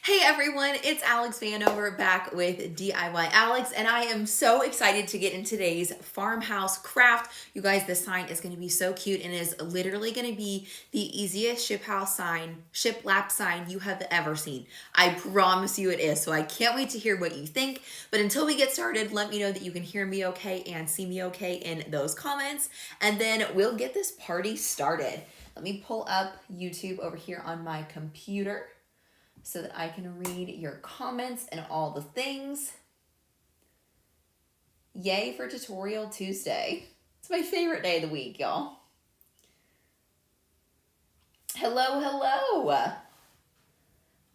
Hey everyone, it's Alex Vanover back with DIY Alex, and I am so excited to get in today's farmhouse craft. You guys, this sign is going to be so cute and is literally going to be the easiest shiplap sign you have ever seen. I promise you it is, so I can't wait to hear what you think. But until we get started, let me know that you can hear me okay and see me okay in those comments, and then we'll get this party started. Let me pull up YouTube over here on my computer so that I can read your comments and all the things. Yay for Tutorial Tuesday. It's my favorite day of the week, y'all. Hello, hello.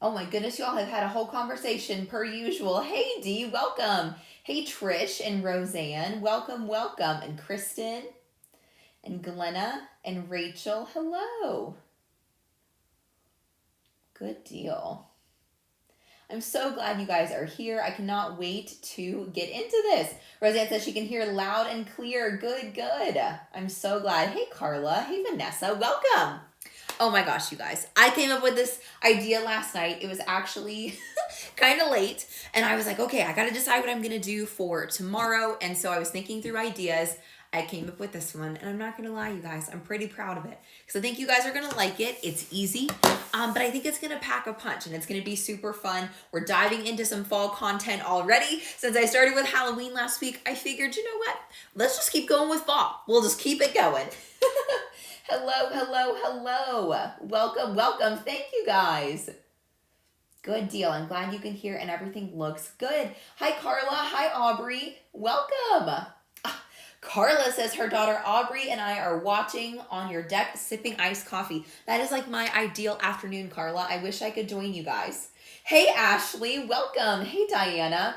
Oh my goodness, y'all have had a whole conversation per usual. Hey Dee, welcome. Hey Trish and Roseanne, welcome, welcome. And Kristen and Glenna and Rachel, hello. Good deal. I'm so glad you guys are here. I cannot wait to get into this. Roseanne says she can hear loud and clear. Good, good. I'm so glad. Hey, Carla. Hey, Vanessa. Welcome. Oh my gosh, you guys. I came up with this idea last night. It was actually kind of late. And I was like, okay, I got to decide what I'm going to do for tomorrow. And so I was thinking through ideas. I came up with this one, and I'm not gonna lie, you guys, I'm pretty proud of it because I think you guys are gonna like it. It's easy, but I think it's gonna pack a punch and it's gonna be super fun. We're diving into some fall content already. Since I started with Halloween last week, I figured, you know what? Let's just keep going with fall. We'll just keep it going. Hello, hello, hello. Welcome, welcome. Thank you guys. Good deal. I'm glad you can hear and everything looks good. Hi, Carla. Hi, Aubrey. Welcome. Carla says her daughter Aubrey and I are watching on your deck sipping iced coffee. That is like my ideal afternoon, Carla. I wish I could join you guys. Hey, Ashley. Welcome. Hey, Diana.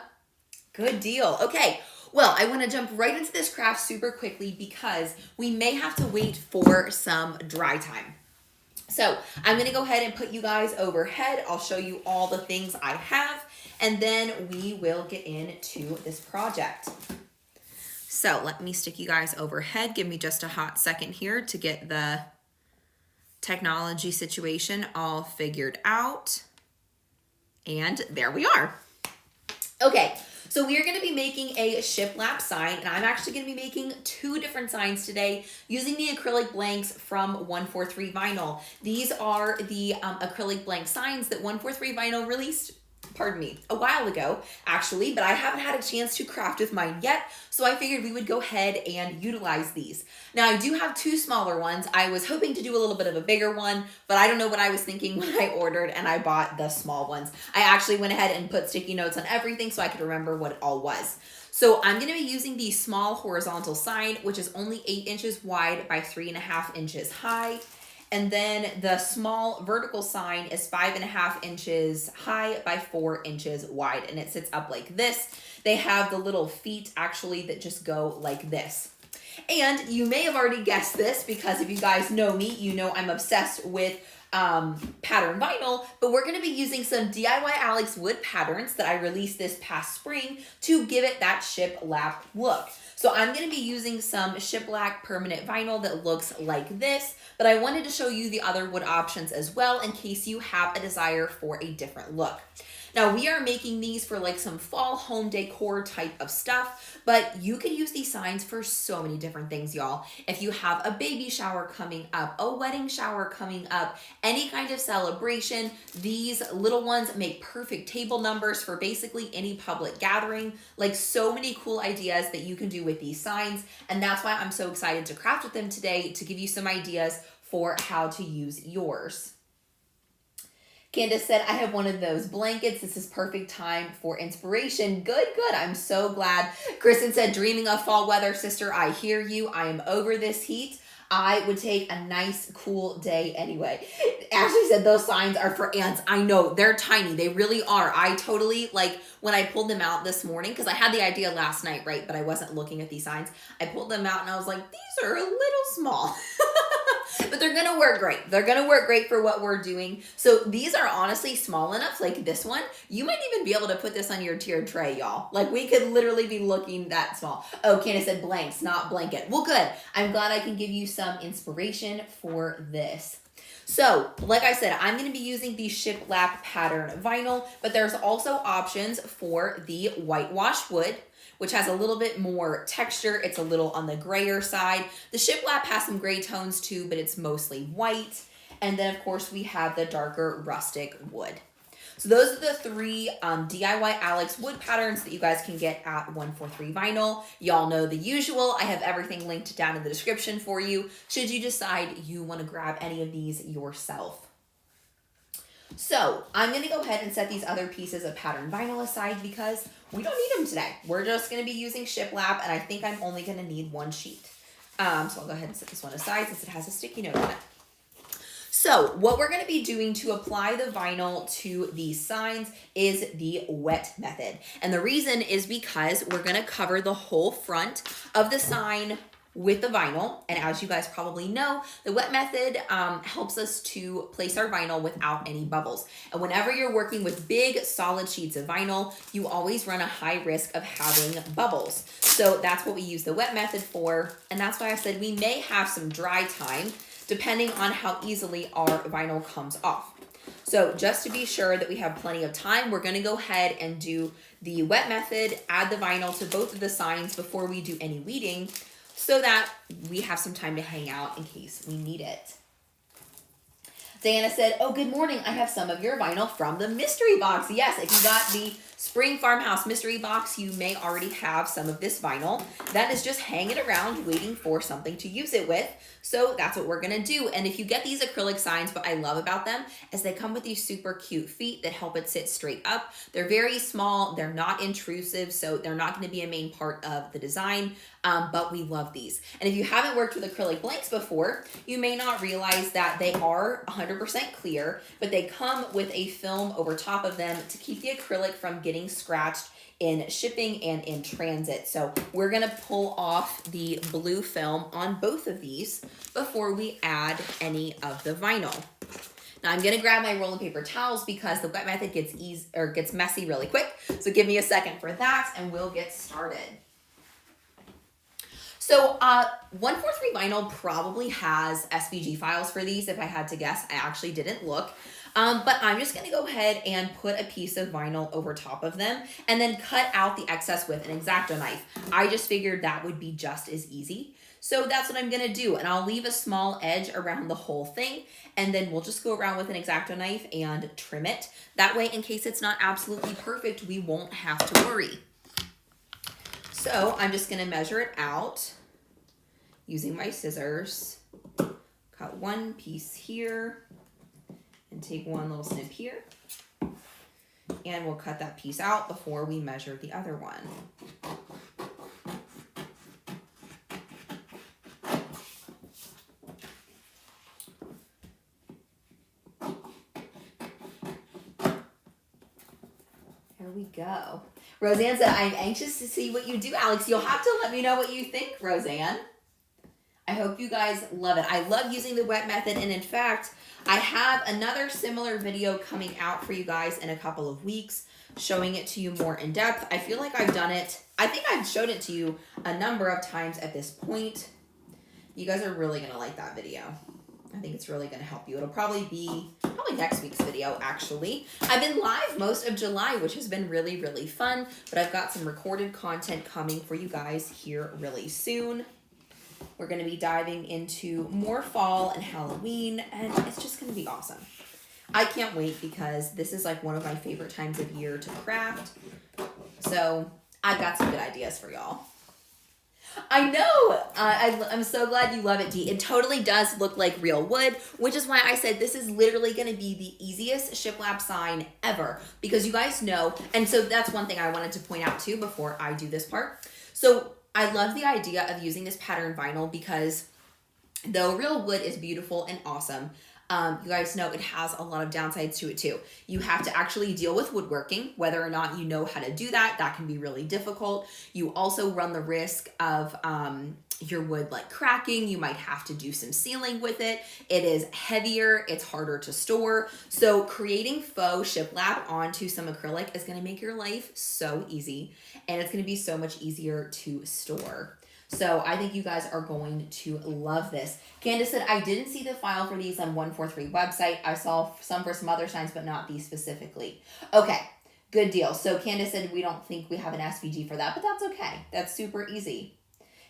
Good deal. Okay. Well, I want to jump right into this craft super quickly because we may have to wait for some dry time. So I'm going to go ahead and put you guys overhead. I'll show you all the things I have, and then we will get into this project. So let me stick you guys overhead. Give me just a hot second here to get the technology situation all figured out. And there we are. Okay, so we are going to be making a shiplap sign, and I'm actually going to be making two different signs today using the acrylic blanks from 143 Vinyl. These are the acrylic blank signs that 143 Vinyl released a while ago, actually, but I haven't had a chance to craft with mine yet, so I figured we would go ahead and utilize these. Now, I do have two smaller ones. I was hoping to do a little bit of a bigger one, but I don't know what I was thinking when I ordered, and I bought the small ones. I actually went ahead and put sticky notes on everything so I could remember what it all was. So I'm going to be using the small horizontal sign, which is only 8 inches wide by 3.5 inches high. And then the small vertical sign is 5.5 inches high by 4 inches wide, and it sits up like this. They have the little feet actually that just go like this. And you may have already guessed this because if you guys know me, you know I'm obsessed with pattern vinyl, but we're going to be using some DIY Alex wood patterns that I released this past spring to give it that shiplap look. So I'm going to be using some shiplap permanent vinyl that looks like this, but I wanted to show you the other wood options as well in case you have a desire for a different look. Now, we are making these for like some fall home decor type of stuff, but you could use these signs for so many different things, y'all. If you have a baby shower coming up, a wedding shower coming up, any kind of celebration, these little ones make perfect table numbers for basically any public gathering. Like, so many cool ideas that you can do with these signs, and that's why I'm so excited to craft with them today to give you some ideas for how to use yours. Candace said, I have one of those blankets. This is perfect time for inspiration. Good, good. I'm so glad. Kristen said, dreaming of fall weather, sister. I hear you. I am over this heat. I would take a nice, cool day anyway. Ashley said those signs are for ants. I know, they're tiny. They really are. I totally, like, when I pulled them out this morning, because I had the idea last night, right, but I wasn't looking at these signs. I pulled them out and I was like, these are a little small. But they're going to work great. They're going to work great for what we're doing. So these are honestly small enough, like this one. You might even be able to put this on your tiered tray, y'all. Like, we could literally be looking that small. Oh, Candace said blanks, not blanket. Well, good. I'm glad I can give you some inspiration for this. So, like I said, I'm going to be using the shiplap pattern vinyl, but there's also options for the whitewash wood, which has a little bit more texture. It's a little on the grayer side. The shiplap has some gray tones too, but it's mostly white. And then, of course, we have the darker rustic wood. So those are the three DIY Alex wood patterns that you guys can get at 143 Vinyl. Y'all know the usual. I have everything linked down in the description for you, should you decide you want to grab any of these yourself. So I'm going to go ahead and set these other pieces of pattern vinyl aside because we don't need them today. We're just going to be using shiplap, and I think I'm only going to need one sheet. So I'll go ahead and set this one aside since it has a sticky note on it. So what we're going to be doing to apply the vinyl to these signs is the wet method. And the reason is because we're going to cover the whole front of the sign with the vinyl. And as you guys probably know, the wet method helps us to place our vinyl without any bubbles. And whenever you're working with big solid sheets of vinyl, you always run a high risk of having bubbles. So that's what we use the wet method for. And that's why I said we may have some dry time depending on how easily our vinyl comes off. So just to be sure that we have plenty of time, we're going to go ahead and do the wet method, add the vinyl to both of the signs before we do any weeding so that we have some time to hang out in case we need it. Diana said, oh, good morning. I have some of your vinyl from the mystery box. Yes, if you got the Spring Farmhouse mystery box, you may already have some of this vinyl that is just hanging around waiting for something to use it with. So that's what we're gonna do. And if you get these acrylic signs, what I love about them is they come with these super cute feet that help it sit straight up. They're very small, they're not intrusive, so they're not gonna be a main part of the design, but we love these. And if you haven't worked with acrylic blanks before, you may not realize that they are 100% clear, but they come with a film over top of them to keep the acrylic from getting scratched in shipping and in transit. So we're gonna pull off the blue film on both of these before we add any of the vinyl. Now I'm gonna grab my rolling paper towels because the wet method gets messy really quick. So give me a second for that and we'll get started. So 143 Vinyl probably has SVG files for these. If I had to guess, I actually didn't look. But I'm just gonna go ahead and put a piece of vinyl over top of them and then cut out the excess with an X-Acto knife. I just figured that would be just as easy. So that's what I'm gonna do. And I'll leave a small edge around the whole thing. And then we'll just go around with an X-Acto knife and trim it. That way, in case it's not absolutely perfect, we won't have to worry. So I'm just gonna measure it out using my scissors. Cut one piece here and take one little snip here. And we'll cut that piece out before we measure the other one. There we go. Roseanne said, I'm anxious to see what you do, Alex. You'll have to let me know what you think, Roseanne. I hope you guys love it. I love using the wet method, and in fact, I have another similar video coming out for you guys in a couple of weeks, showing it to you more in depth. I feel like I've done it. I think I've showed it to you a number of times at this point. You guys are really gonna like that video. I think it's really gonna help you. It'll probably be next week's video, actually. I've been live most of July, which has been really, really fun, but I've got some recorded content coming for you guys here really soon. We're going to be diving into more fall and Halloween, and it's just going to be awesome. I can't wait because this is like one of my favorite times of year to craft. So I've got some good ideas for y'all. I know. I'm so glad you love it, Dee. It totally does look like real wood, which is why I said this is literally going to be the easiest shiplap sign ever, because you guys know, and so that's one thing I wanted to point out too before I do this part. So I love the idea of using this pattern vinyl because though real wood is beautiful and awesome, you guys know it has a lot of downsides to it too. You have to actually deal with woodworking, whether or not you know how to do that. That can be really difficult. You also run the risk of your wood like cracking. You might have to do some sealing with it. It is heavier. It's harder to store. So creating faux shiplap onto some acrylic is going to make your life so easy, and it's going to be so much easier to store. So I think you guys are going to love this. Candace said, I didn't see the file for these on 143 website. I saw some for some other signs, but not these specifically. Okay, good deal. So Candace said, we don't think we have an SVG for that, but that's okay. That's super easy.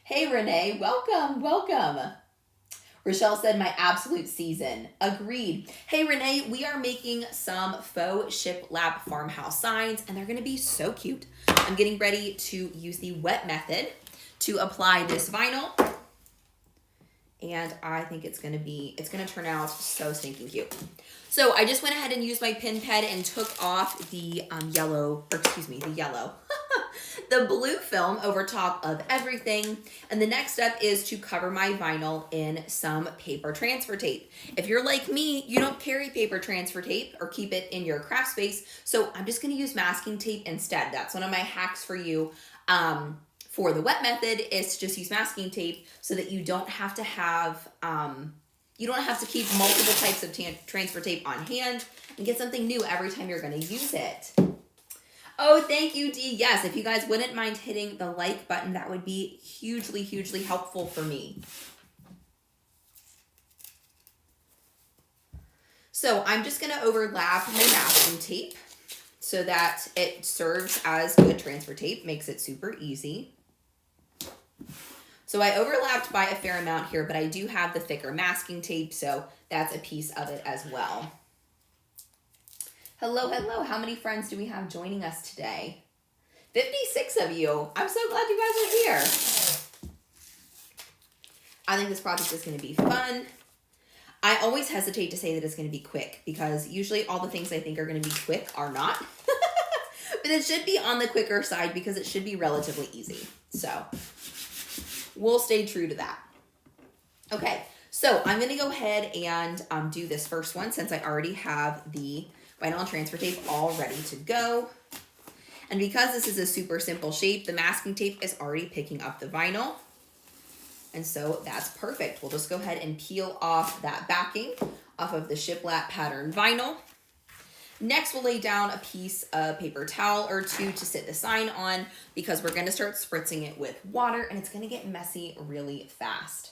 Hey, Renee, welcome, welcome. Rochelle said, my absolute season. Agreed. Hey, Renee, we are making some faux shiplap farmhouse signs, and they're going to be so cute. I'm getting ready to use the wet method to apply this vinyl, and I think it's going to turn out so stinking cute. So I just went ahead and used my pin pad and took off the the blue film over top of everything. And the next step is to cover my vinyl in some paper transfer tape. If you're like me, you don't carry paper transfer tape or keep it in your craft space. So I'm just going to use masking tape instead. That's one of my hacks for you. For the wet method is to just use masking tape so that you don't have to have, you don't have to keep multiple types of transfer tape on hand and get something new every time you're going to use it. Oh, thank you, Dee. Yes, if you guys wouldn't mind hitting the like button, that would be hugely, hugely helpful for me. So I'm just going to overlap my masking tape so that it serves as good transfer tape, makes it super easy. So I overlapped by a fair amount here, but I do have the thicker masking tape, so that's a piece of it as well. Hello, hello. How many friends do we have joining us today? 56 of you. I'm so glad you guys are here. I think this project is going to be fun. I always hesitate to say that it's going to be quick because usually all the things I think are going to be quick are not. But it should be on the quicker side because it should be relatively easy. So we'll stay true to that. Okay, so I'm going to go ahead and do this first one since I already have the vinyl and transfer tape all ready to go. And because this is a super simple shape, the masking tape is already picking up the vinyl. And so that's perfect. We'll just go ahead and peel off that backing off of the shiplap pattern vinyl. Next, we'll lay down a piece of paper towel or two to sit the sign on because we're going to start spritzing it with water and it's going to get messy really fast.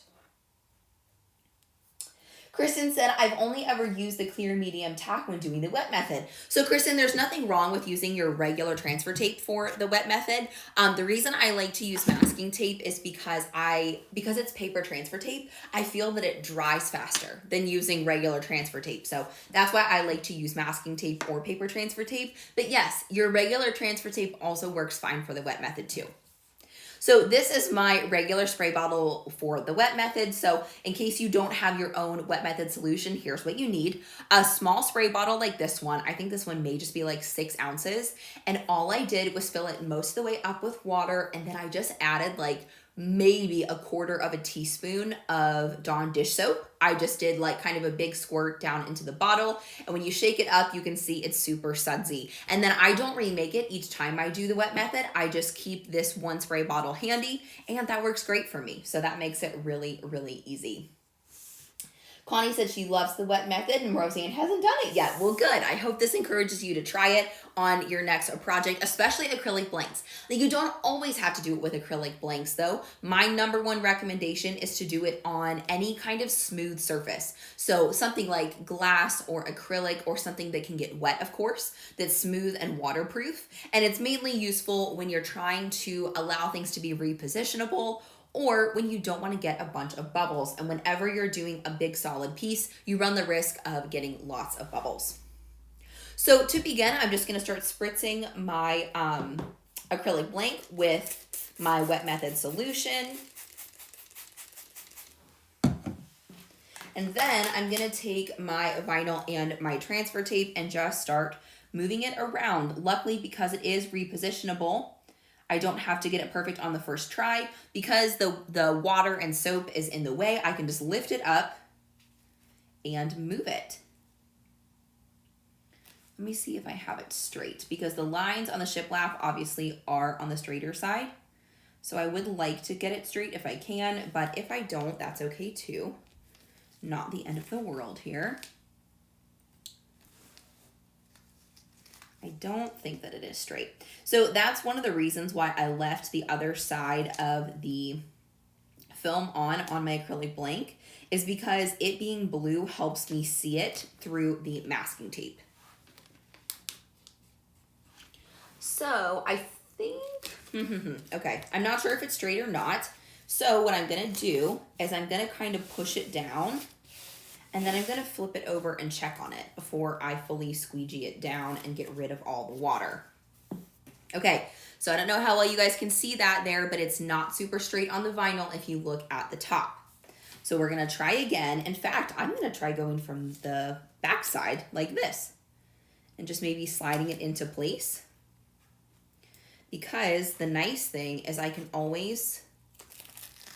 Kristen said, I've only ever used the clear medium tack when doing the wet method. So Kristen, there's nothing wrong with using your regular transfer tape for the wet method. The reason I like to use masking tape is because it's paper transfer tape, I feel that it dries faster than using regular transfer tape. So that's why I like to use masking tape or paper transfer tape. But yes, your regular transfer tape also works fine for the wet method too. So this is my regular spray bottle for the wet method. So in case you don't have your own wet method solution, here's what you need. A small spray bottle like this one. I think this one may just be like 6 ounces. And all I did was fill it most of the way up with water. And then I just added like maybe 1/4 teaspoon of Dawn dish soap. I just did like kind of a big squirt down into the bottle. And when you shake it up, you can see it's super sudsy. And then I don't remake it each time I do the wet method. I just keep this one spray bottle handy and that works great for me. So that makes it really, really easy. Connie said she loves the wet method and Roseanne hasn't done it yet. Well, good. I hope this encourages you to try it on your next project, especially acrylic blanks. Now, you don't always have to do it with acrylic blanks though. My #1 recommendation is to do it on any kind of smooth surface. So something like glass or acrylic or something that can get wet, of course, that's smooth and waterproof. And it's mainly useful when you're trying to allow things to be repositionable or when you don't want to get a bunch of bubbles. And whenever you're doing a big solid piece, you run the risk of getting lots of bubbles. So to begin, I'm just going to start spritzing my acrylic blank with my wet method solution. And then I'm going to take my vinyl and my transfer tape and just start moving it around. Luckily, because it is repositionable, I don't have to get it perfect on the first try. Because the water and soap is in the way, I can just lift it up and move it. Let me see if I have it straight because the lines on the shiplap obviously are on the straighter side. So I would like to get it straight if I can, but if I don't, that's okay too. Not the end of the world here. I don't think that it is straight. So that's one of the reasons why I left the other side of the film on my acrylic blank is because it being blue helps me see it through the masking tape. So I think, okay, I'm not sure if it's straight or not. So what I'm gonna do is I'm gonna kind of push it down, and then I'm gonna flip it over and check on it before I fully squeegee it down and get rid of all the water. Okay, so I don't know how well you guys can see that there, but it's not super straight on the vinyl if you look at the top. So we're gonna try again. In fact, I'm gonna try going from the back side like this and just maybe sliding it into place. Because the nice thing is I can always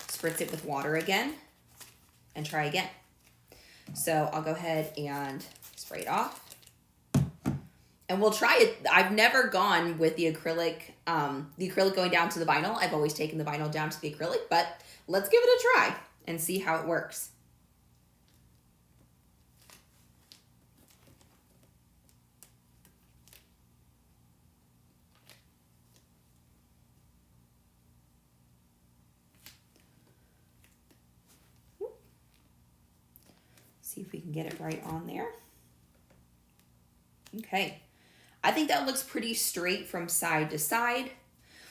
spritz it with water again and try again. So I'll go ahead and spray it off. And we'll try it. I've never gone with the acrylic going down to the vinyl. I've always taken the vinyl down to the acrylic, but let's give it a try and see how it works. See if we can get it right on there. Okay. I think that looks pretty straight from side to side.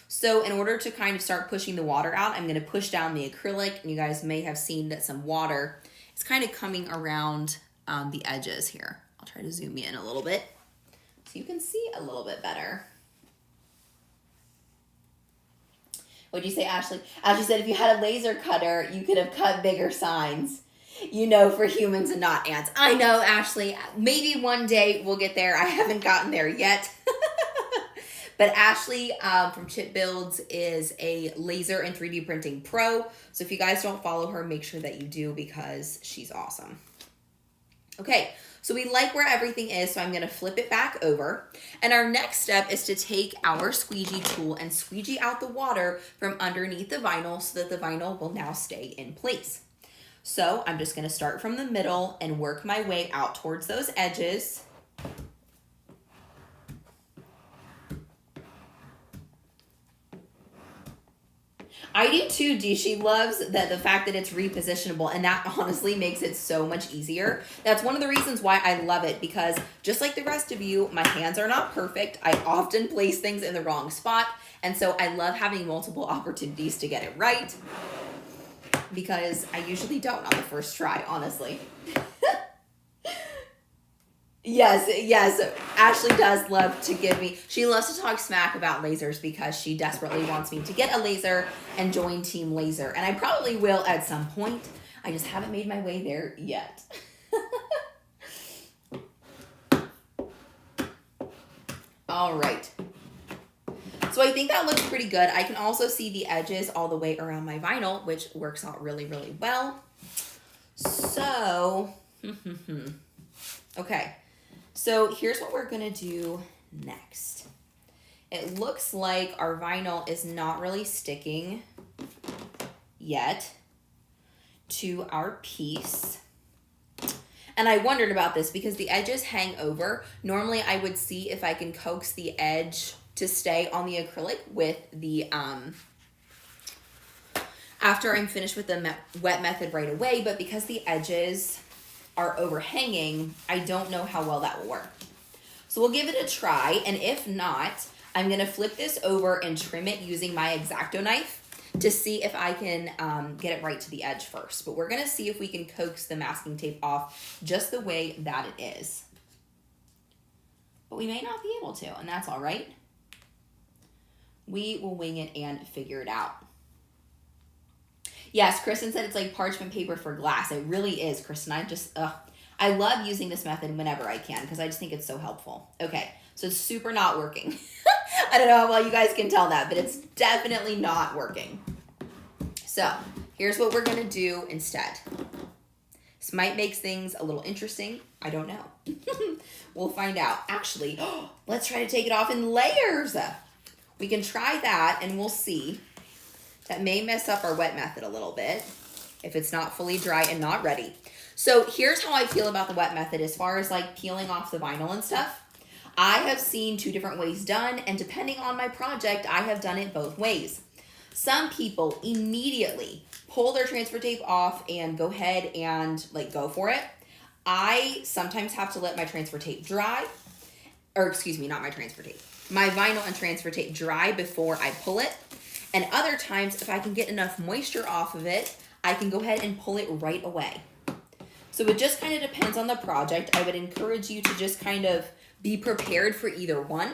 So in order to kind of start pushing the water out, I'm going to push down the acrylic, and you guys may have seen that some water is kind of coming around the edges here. I'll try to zoom in a little bit so you can see a little bit better. What'd you say, Ashley? Ashley said if you had a laser cutter, you could have cut bigger signs. You know, for humans and not ants. I know, Ashley. Maybe one day we'll get there. I haven't gotten there yet. But Ashley from Chip Builds is a laser and 3D printing pro. So if you guys don't follow her, make sure that you do because she's awesome. Okay, so we like where everything is, so I'm going to flip it back over. And our next step is to take our squeegee tool and squeegee out the water from underneath the vinyl so that the vinyl will now stay in place. So I'm just going to start from the middle and work my way out towards those edges. I do too, Dee. She loves the fact that it's repositionable, and that honestly makes it so much easier. That's one of the reasons why I love it, because just like the rest of you, my hands are not perfect. I often place things in the wrong spot, and so I love having multiple opportunities to get it right, because I usually don't on the first try, honestly. Yes, Ashley does love to give me, she loves to talk smack about lasers because she desperately wants me to get a laser and join Team Laser. And I probably will at some point. I just haven't made my way there yet. All right. So I think that looks pretty good. I can also see the edges all the way around my vinyl, which works out really, really well. So, okay. So here's what we're gonna do next. It looks like our vinyl is not really sticking yet to our piece. And I wondered about this because the edges hang over. Normally I would see if I can coax the edge to stay on the acrylic with the, after I'm finished with the wet method right away, but because the edges are overhanging, I don't know how well that will work. So we'll give it a try, and if not, I'm gonna flip this over and trim it using my X-Acto knife to see if I can get it right to the edge first. But we're gonna see if we can coax the masking tape off just the way that it is. But we may not be able to, and that's all right. We will wing it and figure it out. Yes, Kristen said it's like parchment paper for glass. It really is, Kristen. I love using this method whenever I can because I just think it's so helpful. Okay, so it's super not working. I don't know how well you guys can tell that, but it's definitely not working. So here's what we're gonna do instead. This might make things a little interesting. I don't know. We'll find out. Actually, let's try to take it off in layers. We can try that and we'll see. That may mess up our wet method a little bit if it's not fully dry and not ready. So here's how I feel about the wet method as far as like peeling off the vinyl and stuff. I have seen 2 different ways done, and depending on my project, I have done it both ways. Some people immediately pull their transfer tape off and go ahead and like go for it. I sometimes have to let my transfer tape dry, or excuse me, not my transfer tape, my vinyl and transfer tape dry before I pull it. And other times, if I can get enough moisture off of it, I can go ahead and pull it right away. So it just kind of depends on the project. I would encourage you to just kind of be prepared for either one,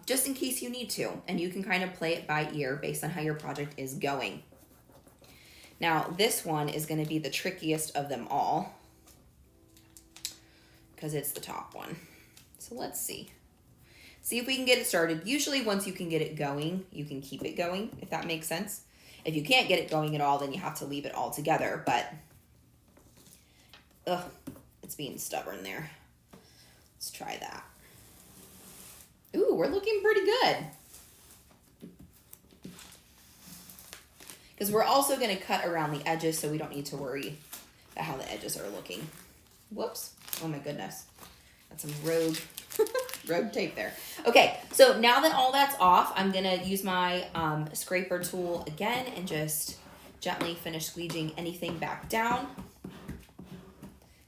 just in case you need to. And you can kind of play it by ear based on how your project is going. Now, this one is going to be the trickiest of them all because it's the top one. So let's see. See if we can get it started. Usually once you can get it going, you can keep it going, if that makes sense. If you can't get it going at all, then you have to leave it all together. But, ugh, it's being stubborn there. Let's try that. Ooh, we're looking pretty good. Because we're also going to cut around the edges, so we don't need to worry about how the edges are looking. Whoops. Oh my goodness. That's some rogue tape there. Okay, so now that all that's off, I'm going to use my scraper tool again and just gently finish squeegeeing anything back down.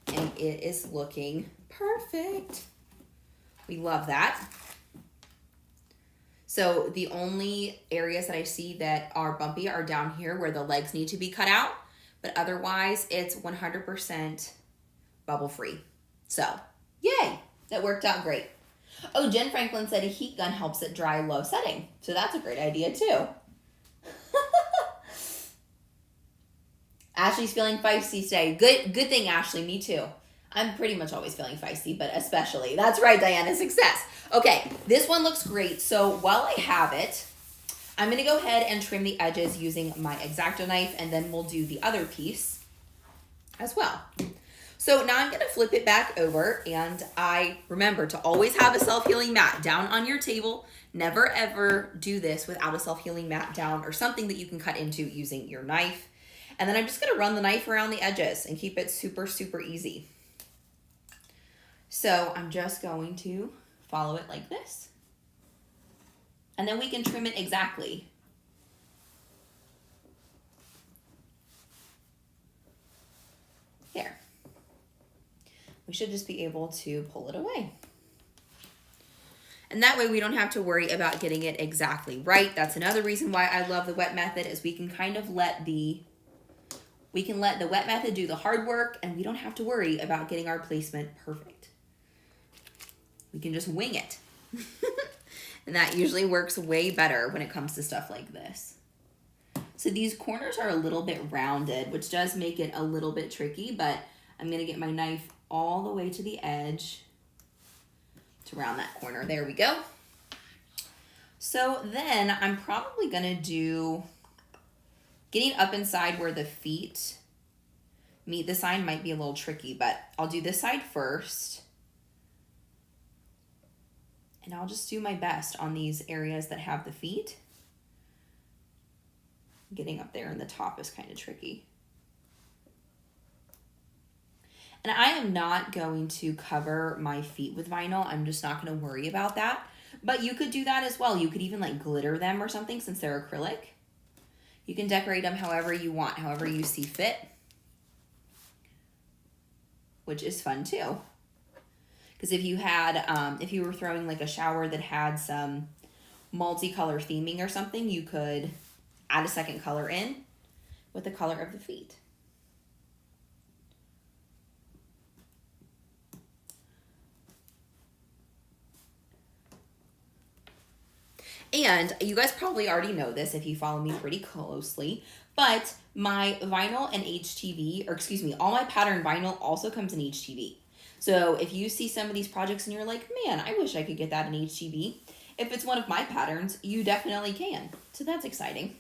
And it is looking perfect. We love that. So the only areas that I see that are bumpy are down here where the legs need to be cut out, but otherwise it's 100% bubble free. So, yay, that worked out great. Oh, Jen Franklin said a heat gun helps it dry low setting. So that's a great idea too. Ashley's feeling feisty today. Good thing, Ashley, me too. I'm pretty much always feeling feisty, but especially. That's right, Diana, success. Okay, this one looks great. So while I have it, I'm gonna go ahead and trim the edges using my X-Acto knife, and then we'll do the other piece as well. So now I'm gonna flip it back over, and I remember to always have a self-healing mat down on your table. Never ever do this without a self-healing mat down or something that you can cut into using your knife. And then I'm just gonna run the knife around the edges and keep it super, super easy. So I'm just going to follow it like this. And then we can trim it exactly. There. We should just be able to pull it away. And that way we don't have to worry about getting it exactly right. That's another reason why I love the wet method, is we can kind of let the wet method do the hard work, and we don't have to worry about getting our placement perfect. We can just wing it. And that usually works way better when it comes to stuff like this. So these corners are a little bit rounded, which does make it a little bit tricky, but I'm gonna get my knife all the way to the edge to round that corner. There we go. So then I'm probably gonna do, getting up inside where the feet meet the sign might be a little tricky, but I'll do this side first. And I'll just do my best on these areas that have the feet. Getting up there in the top is kind of tricky. And I am not going to cover my feet with vinyl. I'm just not going to worry about that. But you could do that as well. You could even like glitter them or something since they're acrylic. You can decorate them however you want, however you see fit, which is fun too. Because if you had, if you were throwing like a shower that had some multicolor theming or something, you could add a second color in with the color of the feet. And you guys probably already know this if you follow me pretty closely, but my vinyl and HTV, or excuse me, all my pattern vinyl also comes in HTV. So if you see some of these projects and you're like, man, I wish I could get that in HTV. If it's one of my patterns, you definitely can. So that's exciting.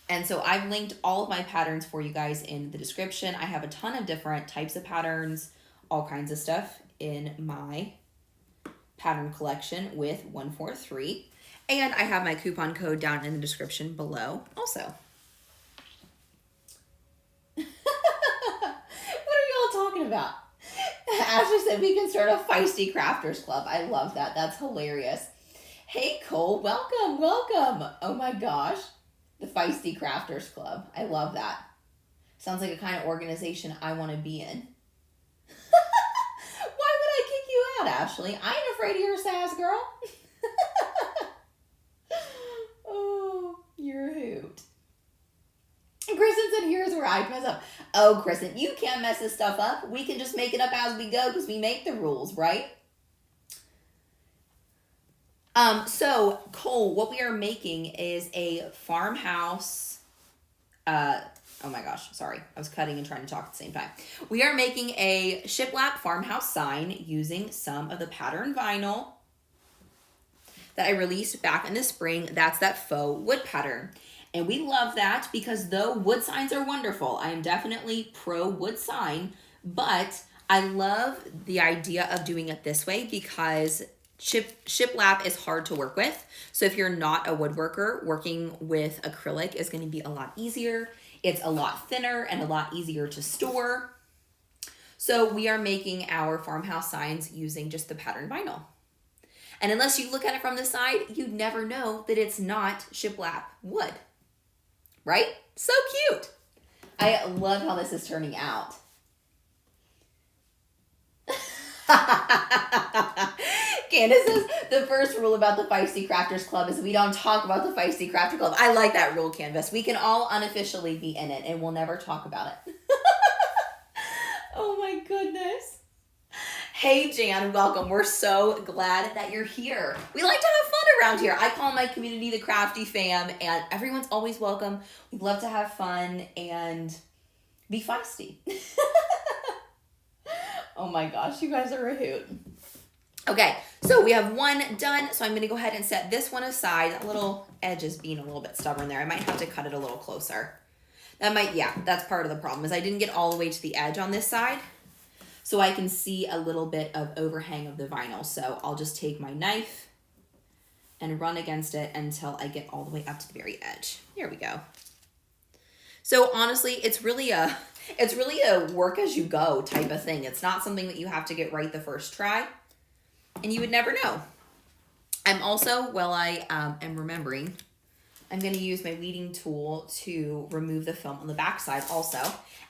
And so I've linked all of my patterns for you guys in the description. I have a ton of different types of patterns, all kinds of stuff in my pattern collection with 143. And I have my coupon code down in the description below also. Talking about. Ashley said we can start a feisty crafters club. I love that. That's hilarious. Hey, Cole, welcome, welcome. Oh my gosh. The Feisty Crafters Club. I love that. Sounds like a kind of organization I want to be in. Why would I kick you out, Ashley? I ain't afraid of your sass, girl. Oh, you're a hoot. And Kristen said, here's where I mess up. Oh, Kristen, you can't mess this stuff up. We can just make it up as we go because we make the rules, right? So, Cole, what we are making is a farmhouse. Oh my gosh, sorry. I was cutting and trying to talk at the same time. We are making a shiplap farmhouse sign using some of the pattern vinyl that I released back in the spring. That's that faux wood pattern. And we love that because though wood signs are wonderful, I am definitely pro wood sign, but I love the idea of doing it this way because shiplap is hard to work with. So if you're not a woodworker, working with acrylic is going to be a lot easier. It's a lot thinner and a lot easier to store. So we are making our farmhouse signs using just the pattern vinyl. And unless you look at it from the side, you'd never know that it's not shiplap wood. Right? So cute. I love how this is turning out. Candace says, the first rule about the Feisty Crafters Club is we don't talk about the Feisty Crafter Club. I like that rule, Canvas. We can all unofficially be in it and we'll never talk about it. Oh my goodness. Hey, Jan, welcome. We're so glad that you're here. We like to have fun around here. I call my community the Crafty Fam, and everyone's always welcome. We love to have fun and be feisty. Oh my gosh, you guys are a hoot. Okay, so we have one done, so I'm going to go ahead and set this one aside. That little edge is being a little bit stubborn there. I might have to cut it a little closer. That's part of the problem, is I didn't get all the way to the edge on this side. So I can see a little bit of overhang of the vinyl. So I'll just take my knife and run against it until I get all the way up to the very edge. Here we go. So honestly, it's really a work as you go type of thing. It's not something that you have to get right the first try, and you would never know. I'm also, while I am remembering, I'm going to use my weeding tool to remove the film on the back side also.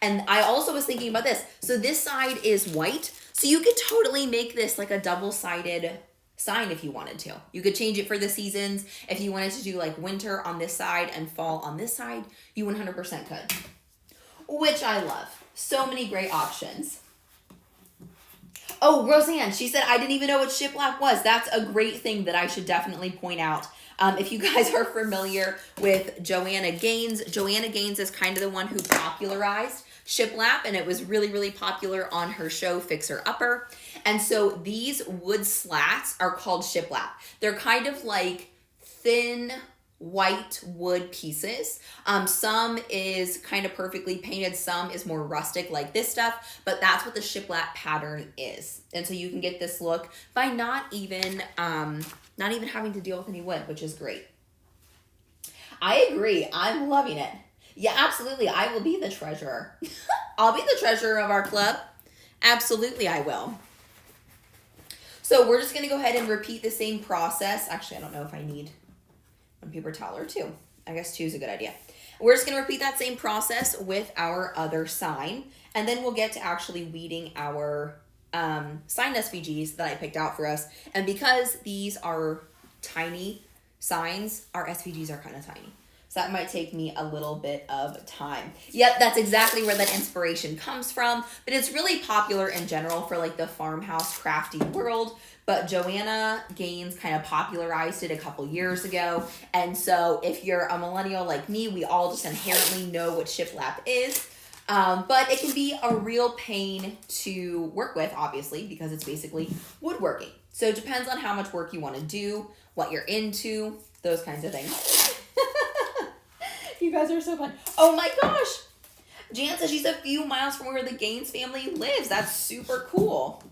And I also was thinking about this. So this side is white. So you could totally make this like a double-sided sign if you wanted to. You could change it for the seasons. If you wanted to do like winter on this side and fall on this side, you 100% could. Which I love. So many great options. Oh, Roseanne, she said, I didn't even know what shiplap was. That's a great thing that I should definitely point out. If you guys are familiar with Joanna Gaines is kind of the one who popularized shiplap, and it was really, really popular on her show Fixer Upper. And so these wood slats are called shiplap. They're kind of like thin white wood pieces. Some is kind of perfectly painted, some is more rustic like this stuff, but that's what the shiplap pattern is. And so you can get this look by not even having to deal with any wood, which is great. I agree. I'm loving it. Yeah, absolutely. I will be the treasurer. I'll be the treasurer of our club. Absolutely, I will. So we're just going to go ahead and repeat the same process. Actually, I don't know if I need one paper towel or two. I guess two is a good idea. We're just going to repeat that same process with our other sign, and then we'll get to actually weeding our sign SVGs that I picked out for us. And because these are tiny signs, our SVGs are kind of tiny. So that might take me a little bit of time. Yep, that's exactly where that inspiration comes from. But it's really popular in general for like the farmhouse crafty world. But Joanna Gaines kind of popularized it a couple years ago. And so if you're a millennial like me, we all just inherently know what shiplap is. But it can be a real pain to work with, obviously, because it's basically woodworking. So it depends on how much work you want to do, what you're into, those kinds of things. You guys are so fun. Oh my gosh. Jan says she's a few miles from where the Gaines family lives. That's super cool.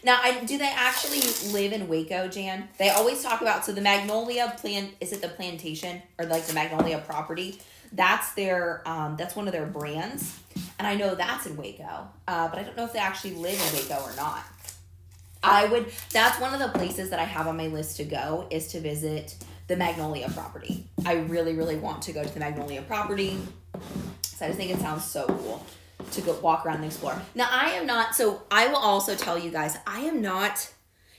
Now, do they actually live in Waco, Jan? They always talk about, so the Magnolia plant, is it the plantation or like the Magnolia property? That's their, that's one of their brands. And I know that's in Waco, but I don't know if they actually live in Waco or not. That's one of the places that I have on my list to go, is to visit the Magnolia property. I really, really want to go to the Magnolia property. So I just think it sounds so cool to go walk around and explore. Now I will also tell you guys, I am not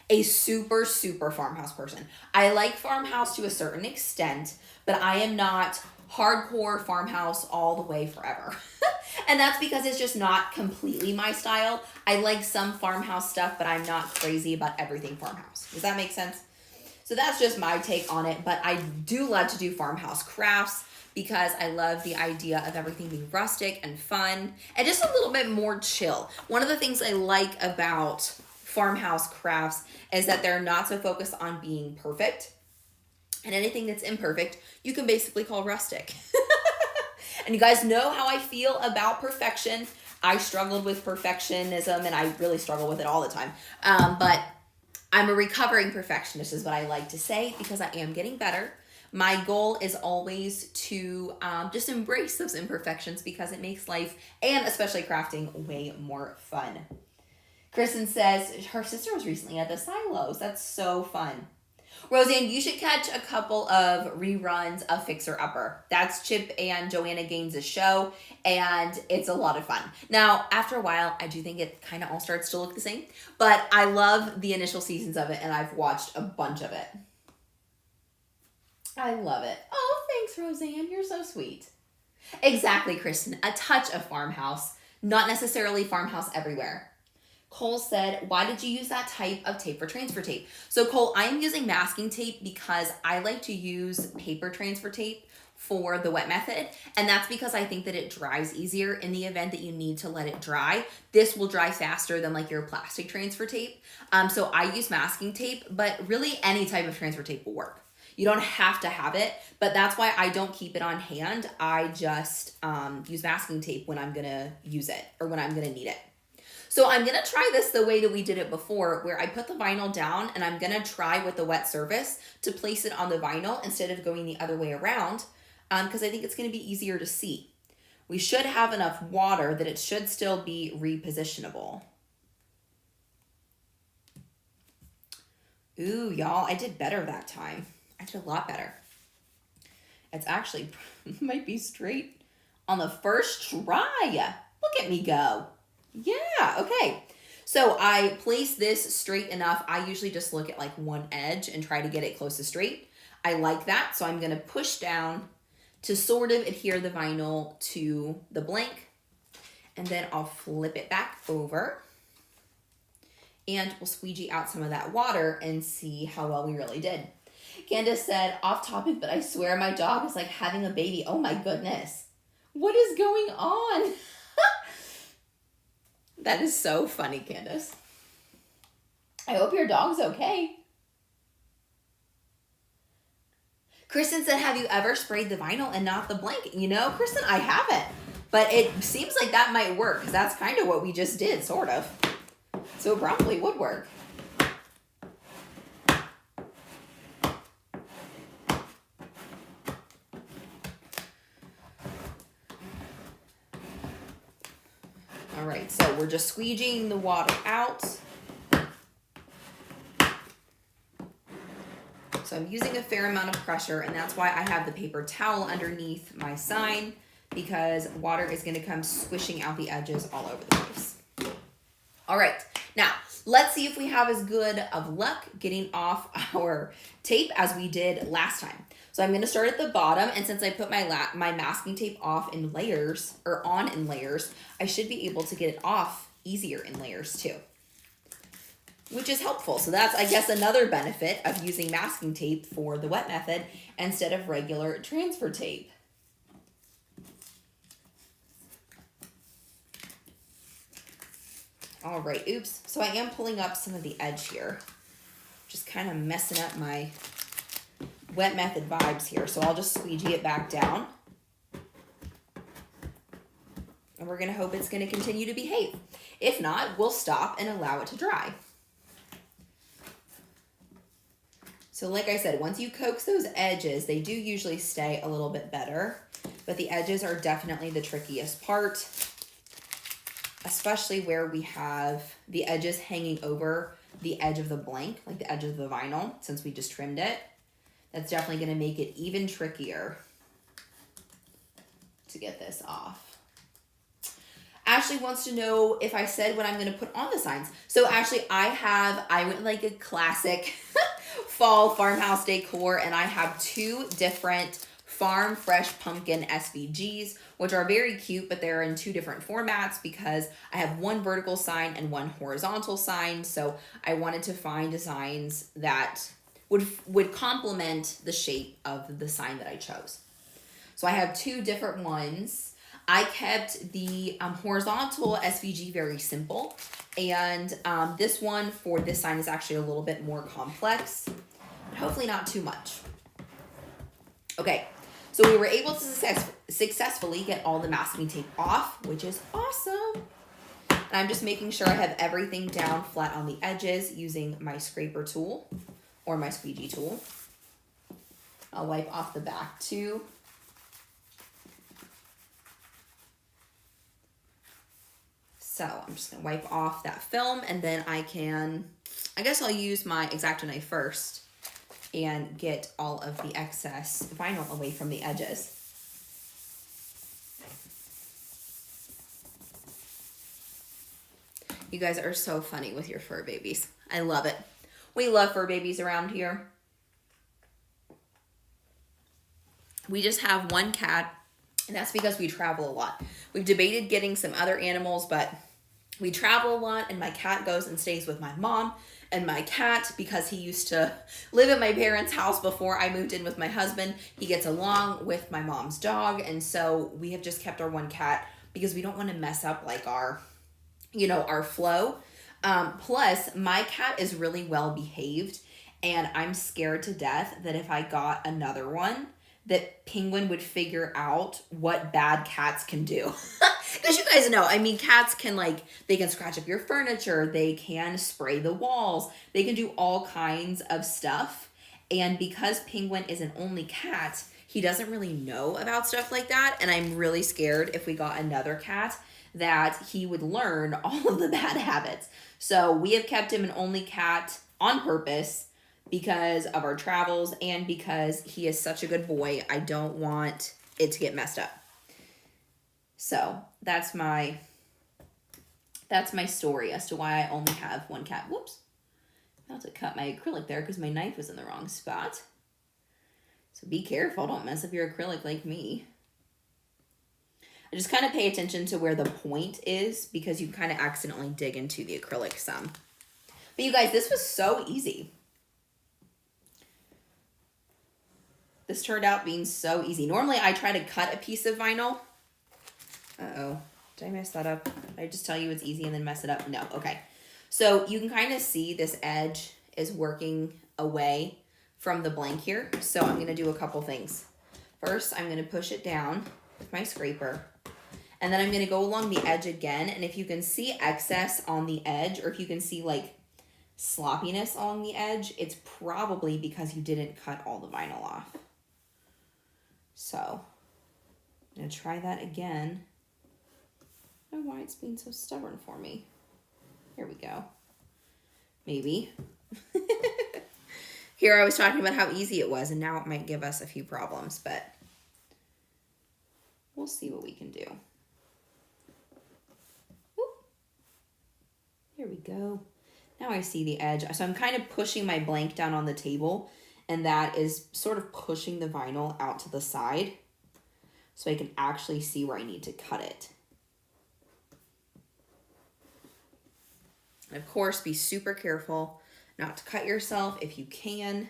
a super, super farmhouse person. I like farmhouse to a certain extent, but I am not hardcore farmhouse all the way forever. And that's because it's just not completely my style. I like some farmhouse stuff, but I'm not crazy about everything farmhouse. Does that make sense? So that's just my take on it, but I do love to do farmhouse crafts because I love the idea of everything being rustic and fun and just a little bit more chill. One of the things I like about farmhouse crafts is that they're not so focused on being perfect, and anything that's imperfect you can basically call rustic. And you guys know how I feel about perfection. I struggled with perfectionism, and I really struggle with it all the time, but I'm a recovering perfectionist is what I like to say, because I am getting better. My goal is always to just embrace those imperfections, because it makes life, and especially crafting, way more fun. Kristen says her sister was recently at the silos. That's so fun. Roseanne, you should catch a couple of reruns of Fixer Upper. That's Chip and Joanna Gaines' show, and it's a lot of fun. Now, after a while, I do think it kind of all starts to look the same, but I love the initial seasons of it, and I've watched a bunch of it. I love it. Oh, thanks, Roseanne. You're so sweet. Exactly, Kristen. A touch of farmhouse, not necessarily farmhouse everywhere. Cole said, why did you use that type of tape for transfer tape? So Cole, I am using masking tape because I like to use paper transfer tape for the wet method. And that's because I think that it dries easier in the event that you need to let it dry. This will dry faster than like your plastic transfer tape. So I use masking tape, but really any type of transfer tape will work. You don't have to have it, but that's why I don't keep it on hand. I just use masking tape when I'm gonna use it or when I'm gonna need it. So I'm going to try this the way that we did it before, where I put the vinyl down and I'm going to try with the wet surface to place it on the vinyl instead of going the other way around, because I think it's going to be easier to see. We should have enough water that it should still be repositionable. Ooh, y'all, I did better that time. I did a lot better. It's actually might be straight on the first try. Look at me go. Yeah, okay. So I place this straight enough. I usually just look at like one edge and try to get it close to straight. I like that. So I'm going to push down to sort of adhere the vinyl to the blank. And then I'll flip it back over. And we'll squeegee out some of that water and see how well we really did. Candace said, off topic, but I swear my dog is like having a baby. Oh my goodness. What is going on? That is so funny, Candace. I hope your dog's okay. Kristen said, have you ever sprayed the vinyl and not the blank? You know, Kristen, I haven't. But it seems like that might work, because that's kind of what we just did, sort of. So it probably would work. All right, so we're just squeegeeing the water out. So I'm using a fair amount of pressure, and that's why I have the paper towel underneath my sign, because water is going to come squishing out the edges all over the place. All right, now let's see if we have as good of luck getting off our tape as we did last time. So I'm going to start at the bottom, and since I put my masking tape off in layers, or on in layers, I should be able to get it off easier in layers too, which is helpful. So that's, I guess, another benefit of using masking tape for the wet method instead of regular transfer tape. All right, oops. So I am pulling up some of the edge here, just kind of messing up my wet method vibes here. So I'll just squeegee it back down. And we're going to hope it's going to continue to behave. If not, we'll stop and allow it to dry. So like I said, once you coax those edges, they do usually stay a little bit better, but the edges are definitely the trickiest part, especially where we have the edges hanging over the edge of the blank, like the edge of the vinyl, since we just trimmed it. That's definitely going to make it even trickier to get this off. Ashley wants to know if I said what I'm going to put on the signs. So Ashley, I went like a classic fall farmhouse decor, and I have 2 different Farm Fresh Pumpkin SVGs, which are very cute, but they're in 2 different formats because I have 1 vertical sign and 1 horizontal sign. So I wanted to find designs that would complement the shape of the sign that I chose. So I have 2 different ones. I kept the horizontal SVG very simple, and this one for this sign is actually a little bit more complex, but hopefully not too much. Okay, so we were able to successfully get all the masking tape off, which is awesome. And I'm just making sure I have everything down flat on the edges using my scraper tool or my squeegee tool. I'll wipe off the back too. So I'm just gonna wipe off that film, and then I guess I'll use my X-Acto knife first and get all of the excess vinyl away from the edges. You guys are so funny with your fur babies. I love it. We love fur babies around here. We just have 1 cat, and that's because we travel a lot. We've debated getting some other animals, but we travel a lot, and my cat goes and stays with my mom. And my cat, because he used to live at my parents' house before I moved in with my husband, he gets along with my mom's dog. And so we have just kept our 1 cat because we don't want to mess up like our flow. Plus, my cat is really well behaved, and I'm scared to death that if I got another one, that Penguin would figure out what bad cats can do. Because you guys know, I mean, cats can they can scratch up your furniture, they can spray the walls, they can do all kinds of stuff. And because Penguin is an only cat, he doesn't really know about stuff like that. And I'm really scared if we got another cat that he would learn all of the bad habits. So we have kept him an only cat on purpose because of our travels and because he is such a good boy. I don't want it to get messed up. So that's my story as to why I only have 1 cat. Whoops. I have to cut my acrylic there because my knife was in the wrong spot. So be careful. Don't mess up your acrylic like me. I just kind of pay attention to where the point is because you kind of accidentally dig into the acrylic some. But you guys, this was so easy. This turned out being so easy. Normally I try to cut a piece of vinyl. Uh-oh. Did I mess that up? Did I just tell you it's easy and then mess it up? No. Okay. So you can kind of see this edge is working away from the blank here. So I'm going to do a couple things. First, I'm going to push it down with my scraper. And then I'm going to go along the edge again. And if you can see excess on the edge, or if you can see sloppiness along the edge, it's probably because you didn't cut all the vinyl off. So I'm going to try that again. I don't know why it's being so stubborn for me. Here we go. Maybe. Here I was talking about how easy it was, and now it might give us a few problems, but we'll see what we can do. Whoop. Here we go. Now I see the edge. So I'm kind of pushing my blank down on the table, and that is sort of pushing the vinyl out to the side so I can actually see where I need to cut it. And of course, be super careful not to cut yourself if you can.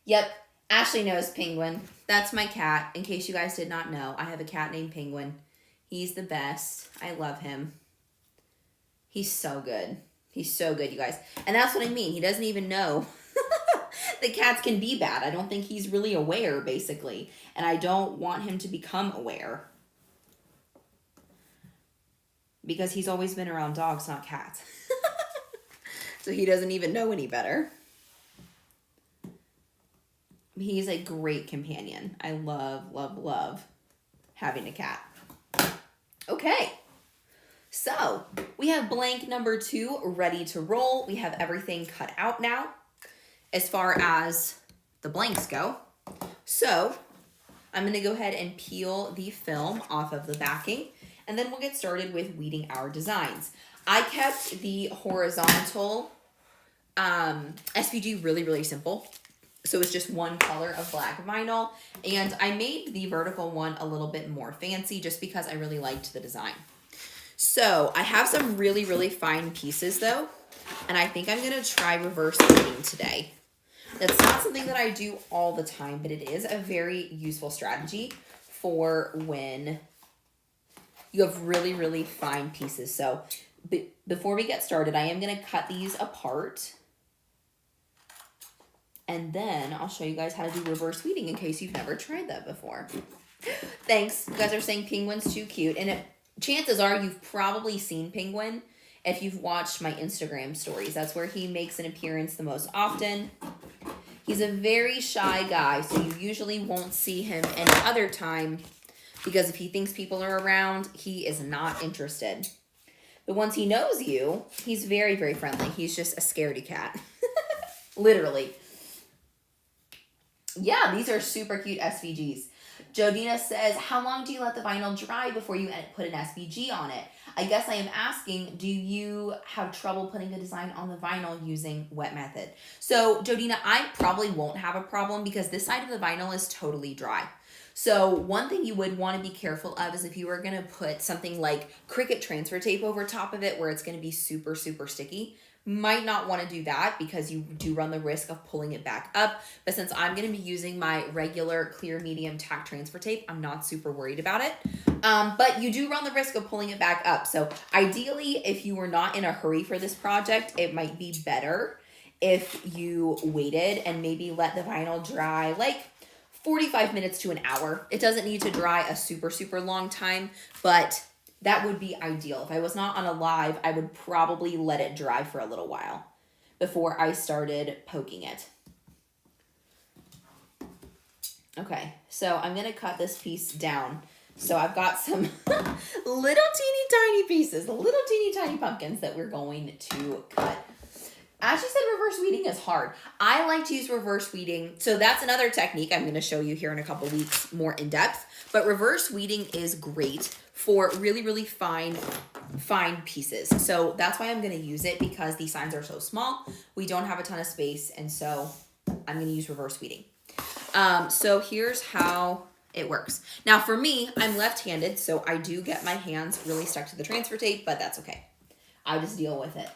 Yep, Ashley knows Penguin. That's my cat. In case you guys did not know, I have a cat named Penguin. He's the best. I love him. He's so good. He's so good, you guys. And that's what I mean. He doesn't even know that cats can be bad. I don't think he's really aware, basically. And I don't want him to become aware. Because he's always been around dogs, not cats. So he doesn't even know any better. He's a great companion. I love, love, love having a cat. Okay. So we have blank number 2 ready to roll. We have everything cut out now as far as the blanks go. So I'm going to go ahead and peel the film off of the backing, and then we'll get started with weeding our designs. I kept the horizontal SVG really, really simple. So it's just one color of black vinyl, and I made the vertical one a little bit more fancy just because I really liked the design. So I have some really, really fine pieces though, and I think I'm gonna try reverse weeding today. That's not something that I do all the time, but it is a very useful strategy for when you have really, really fine pieces. So before we get started, I am gonna cut these apart, and then I'll show you guys how to do reverse weeding in case you've never tried that before. Thanks. You guys are saying Penguin's too cute. And chances are you've probably seen Penguin if you've watched my Instagram stories. That's where he makes an appearance the most often. He's a very shy guy, so you usually won't see him any other time because if he thinks people are around, he is not interested. But once he knows you, he's very, very friendly. He's just a scaredy cat. Literally. Yeah, these are super cute SVGs. Jodina says, how long do you let the vinyl dry before you put an SVG on it? I guess I am asking, do you have trouble putting a design on the vinyl using wet method? So Jodina, I probably won't have a problem because this side of the vinyl is totally dry. So one thing you would want to be careful of is if you are going to put something like Cricut transfer tape over top of it where it's going to be super, super sticky. Might not want to do that because you do run the risk of pulling it back up. But since I'm going to be using my regular clear medium tack transfer tape, I'm not super worried about it. But you do run the risk of pulling it back up. So ideally, if you were not in a hurry for this project, it might be better if you waited and maybe let the vinyl dry like 45 minutes to an hour. It doesn't need to dry a super, super long time, but that would be ideal. If I was not on a live, I would probably let it dry for a little while before I started poking it. Okay, so I'm going to cut this piece down. So I've got some little teeny tiny pieces, little teeny tiny pumpkins that we're going to cut. As she said, reverse weeding is hard. I like to use reverse weeding. So that's another technique I'm going to show you here in a couple weeks more in depth. But reverse weeding is great for really, really fine pieces. So that's why I'm going to use it because these signs are so small. We don't have a ton of space. And so I'm going to use reverse weeding. So here's how it works. Now for me, I'm left-handed. So I do get my hands really stuck to the transfer tape, but that's okay. I'll just deal with it.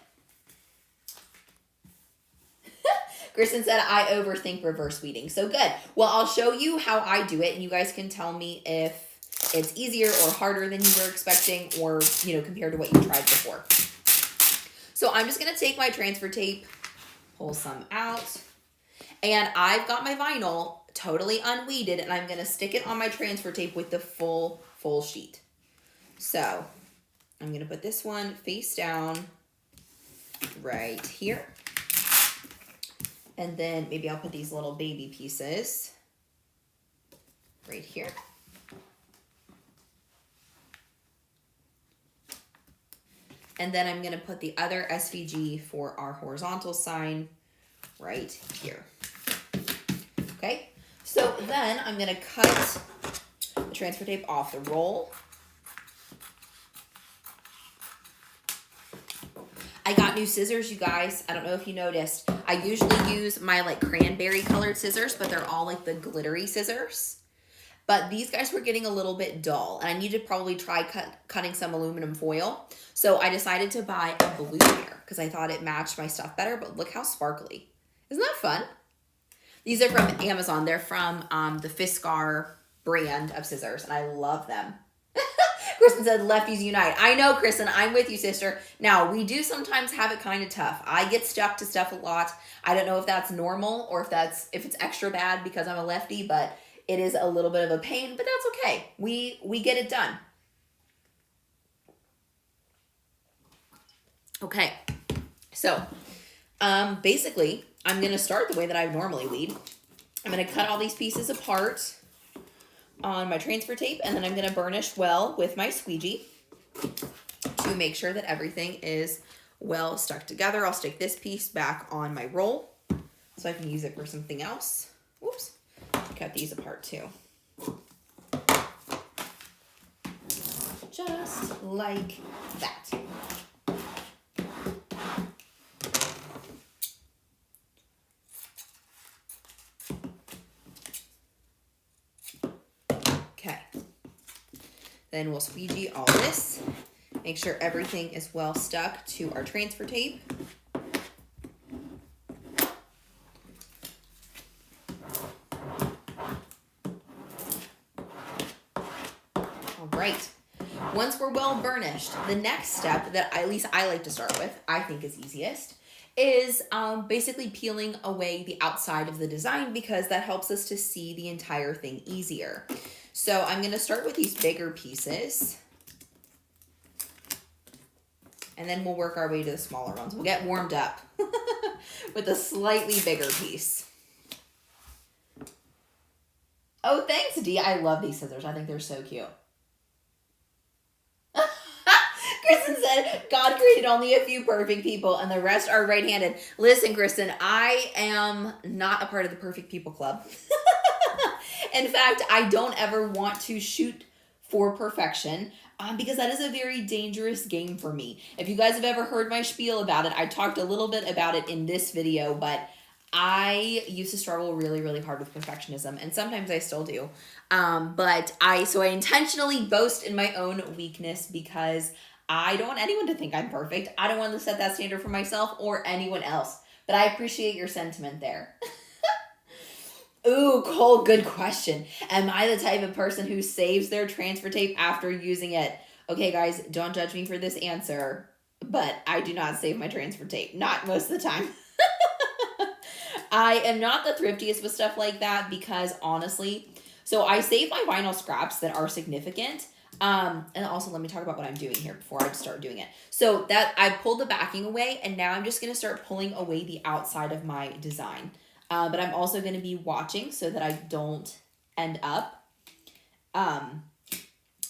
Kristen said, I overthink reverse weeding. So good. Well, I'll show you how I do it, and you guys can tell me if it's easier or harder than you were expecting or, you know, compared to what you tried before. So I'm just going to take my transfer tape, pull some out, and I've got my vinyl totally unweeded, and I'm going to stick it on my transfer tape with the full sheet. So I'm going to put this one face down right here. And then maybe I'll put these little baby pieces right here. And then I'm going to put the other SVG for our horizontal sign right here. Okay, so then I'm going to cut the transfer tape off the roll. I got new scissors, you guys. I don't know if you noticed. I usually use my like cranberry colored scissors, but they're all like the glittery scissors. But these guys were getting a little bit dull, and I need to probably try cutting some aluminum foil. So I decided to buy a blue pair because I thought it matched my stuff better, but look how sparkly. Isn't that fun? These are from Amazon. They're from the Fiskar brand of scissors, and I love them. Kristen said, lefties unite. I know, Kristen, I'm with you, sister. Now, we do sometimes have it kind of tough. I get stuck to stuff a lot. I don't know if that's normal or if it's extra bad because I'm a lefty, but it is a little bit of a pain, but that's okay. We get it done. Okay, so basically, I'm going to start the way that I normally weed. I'm going to cut all these pieces apart on my transfer tape, and then I'm going to burnish well with my squeegee to to make sure that everything is well stuck together. I'll stick this piece back on my roll so I can use it for something else. Whoops, cut these apart too. Just like that. Okay. Then we'll squeegee all this. Make sure everything is well stuck to our transfer tape. All right. Once we're well burnished, the next step that at least I like to start with, I think is easiest, is basically peeling away the outside of the design because that helps us to see the entire thing easier. So I'm going to start with these bigger pieces. And then we'll work our way to the smaller ones. We'll get warmed up with a slightly bigger piece. Oh, thanks, Dee. I love these scissors. I think they're so cute. Kristen said, God created only a few perfect people and the rest are right-handed. Listen, Kristen, I am not a part of the perfect people club. In fact, I don't ever want to shoot for perfection because that is a very dangerous game for me. If you guys have ever heard my spiel about it, I talked a little bit about it in this video, but I used to struggle really, really hard with perfectionism, and sometimes I still do. But I intentionally boast in my own weakness because I don't want anyone to think I'm perfect. I don't want to set that standard for myself or anyone else. But I appreciate your sentiment there. Ooh, Cole, good question. Am I the type of person who saves their transfer tape after using it? Okay, guys, don't judge me for this answer, but I do not save my transfer tape. Not most of the time. I am not the thriftiest with stuff like that because honestly, so I save my vinyl scraps that are significant. And also let me talk about what I'm doing here before I start doing it. So that I pulled the backing away and now I'm just going to start pulling away the outside of my design. But I'm also going to be watching so that I don't end up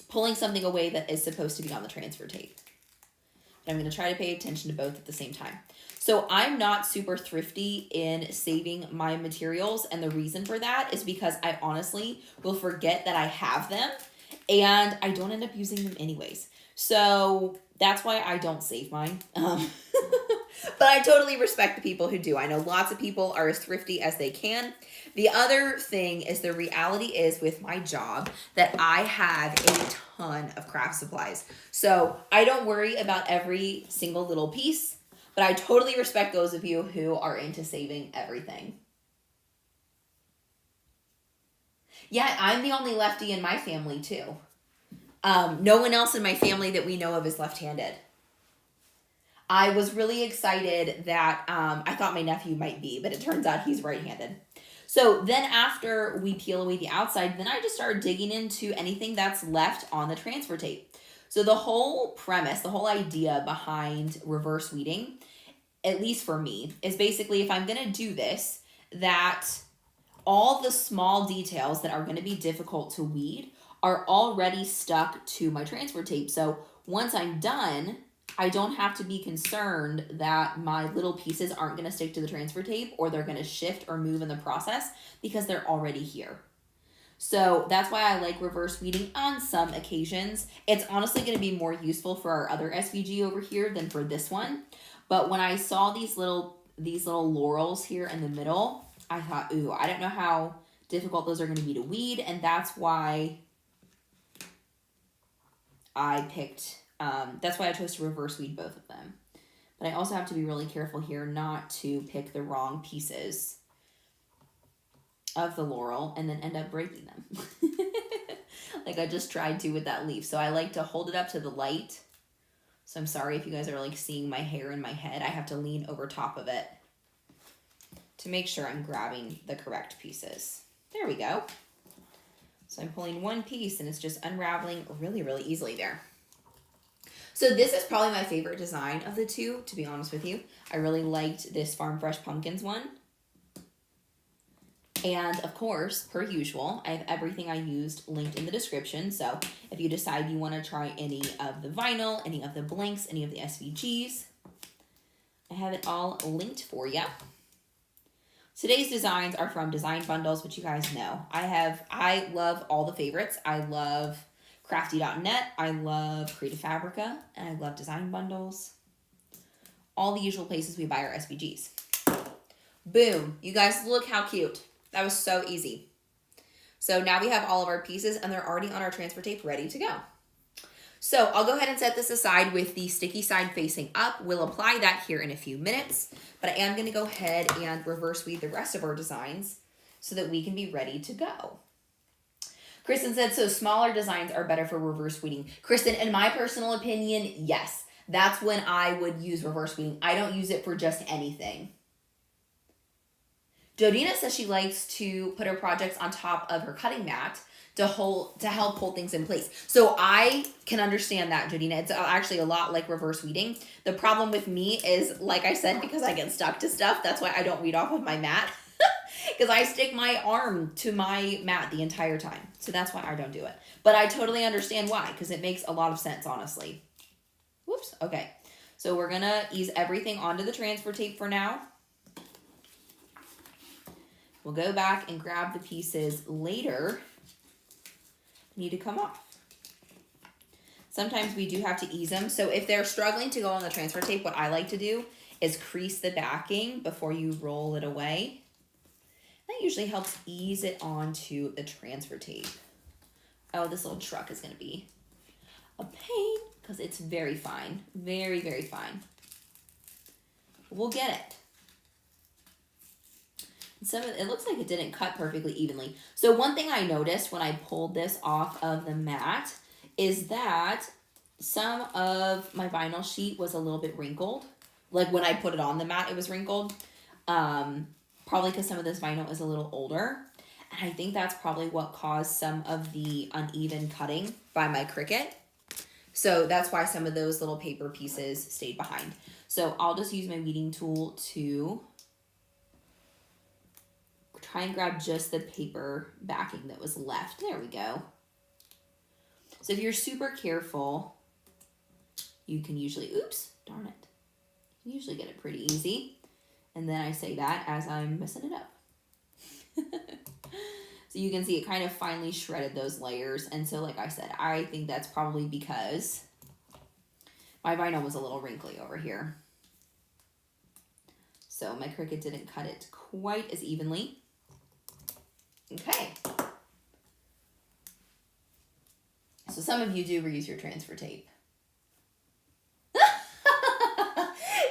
pulling something away that is supposed to be on the transfer tape. And I'm going to try to pay attention to both at the same time. So I'm not super thrifty in saving my materials. And the reason for that is because I honestly will forget that I have them and I don't end up using them anyways. So that's why I don't save mine. But I totally respect the people who do. I know lots of people are as thrifty as they can. The other thing is the reality is with my job that I have a ton of craft supplies. So I don't worry about every single little piece, but I totally respect those of you who are into saving everything. Yeah, I'm the only lefty in my family too. No one else in my family that we know of is left-handed. I was really excited that I thought my nephew might be, but it turns out he's right-handed. So then after we peel away the outside, then I just started digging into anything that's left on the transfer tape. So the whole premise, the whole idea behind reverse weeding, at least for me, is basically if I'm going to do this, that all the small details that are going to be difficult to weed are already stuck to my transfer tape. So once I'm done, I don't have to be concerned that my little pieces aren't going to stick to the transfer tape or they're going to shift or move in the process because they're already here. So that's why I like reverse weeding on some occasions. It's honestly going to be more useful for our other SVG over here than for this one. But when I saw these little laurels here in the middle, I thought, ooh, I don't know how difficult those are going to be to weed. And that's why I picked, that's why I chose to reverse weed both of them. But I also have to be really careful here not to pick the wrong pieces of the laurel and then end up breaking them. Like I just tried to with that leaf. So I like to hold it up to the light. So I'm sorry if you guys are like seeing my hair in my head. I have to lean over top of it to make sure I'm grabbing the correct pieces. There we go. So I'm pulling one piece and it's just unraveling really, really easily there. So this is probably my favorite design of the two, to be honest with you. I really liked this Farm Fresh Pumpkins one. And of course, per usual, I have everything I used linked in the description. So if you decide you want to try any of the vinyl, any of the blanks, any of the SVGs, I have it all linked for you. Today's designs are from Design Bundles, which you guys know. I love all the favorites. I love Crafty.net, I love Creative Fabrica, and I love Design Bundles. All the usual places we buy our SVGs. Boom. You guys, look how cute. That was so easy. So now we have all of our pieces and they're already on our transfer tape ready to go. So I'll go ahead and set this aside with the sticky side facing up. We'll apply that here in a few minutes, but I am going to go ahead and reverse weave the rest of our designs so that we can be ready to go. Kristen said, so smaller designs are better for reverse weeding. Kristen, in my personal opinion, yes. That's when I would use reverse weeding. I don't use it for just anything. Jodina says she likes to put her projects on top of her cutting mat to help hold things in place. So I can understand that, Jodina. It's actually a lot like reverse weeding. The problem with me is, like I said, because I get stuck to stuff, that's why I don't weed off of my mat. Because I stick my arm to my mat the entire time. So that's why I don't do it. But I totally understand why, because it makes a lot of sense, honestly. Whoops. Okay. So we're going to ease everything onto the transfer tape for now. We'll go back and grab the pieces later. Need to come off. Sometimes we do have to ease them. So if they're struggling to go on the transfer tape, what I like to do is crease the backing before you roll it away. That usually helps ease it onto the transfer tape. Oh, this little truck is going to be a pain because it's very fine. Very, very fine. We'll get it. It looks like it didn't cut perfectly evenly. So one thing I noticed when I pulled this off of the mat is that some of my vinyl sheet was a little bit wrinkled. Like when I put it on the mat, it was wrinkled. Probably because some of this vinyl is a little older. And I think that's probably what caused some of the uneven cutting by my Cricut. So that's why some of those little paper pieces stayed behind. So I'll just use my weeding tool to try and grab just the paper backing that was left. There we go. So if you're super careful, you can usually, oops, darn it. You can usually get it pretty easy. And then I say that as I'm messing it up. So you can see it kind of finely shredded those layers. And so like I said, I think that's probably because my vinyl was a little wrinkly over here. So my Cricut didn't cut it quite as evenly. Okay. So some of you do reuse your transfer tape.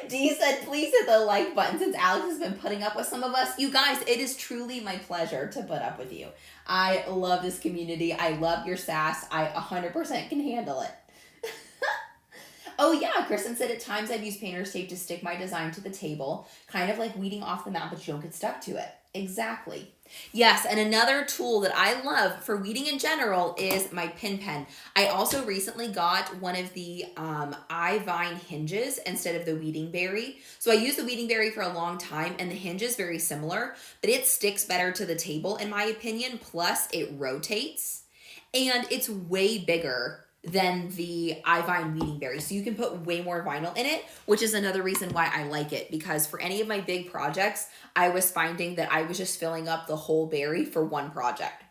Dee said, please hit the like button since Alex has been putting up with some of us. You guys, it is truly my pleasure to put up with you. I love this community. I love your sass. I 100% can handle it. Oh yeah, Kristen said at times I've used painter's tape to stick my design to the table, kind of like weeding off the mat, but you don't get stuck to it. Exactly. Yes, and another tool that I love for weeding in general is my pin pen. I also recently got one of the iVine hinges instead of the weeding berry. So I used the weeding berry for a long time and the hinge is very similar, but it sticks better to the table in my opinion, plus it rotates and it's way bigger than the iVine weeding berry. So you can put way more vinyl in it, which is another reason why I like it, because for any of my big projects, I was finding that I was just filling up the whole berry for one project.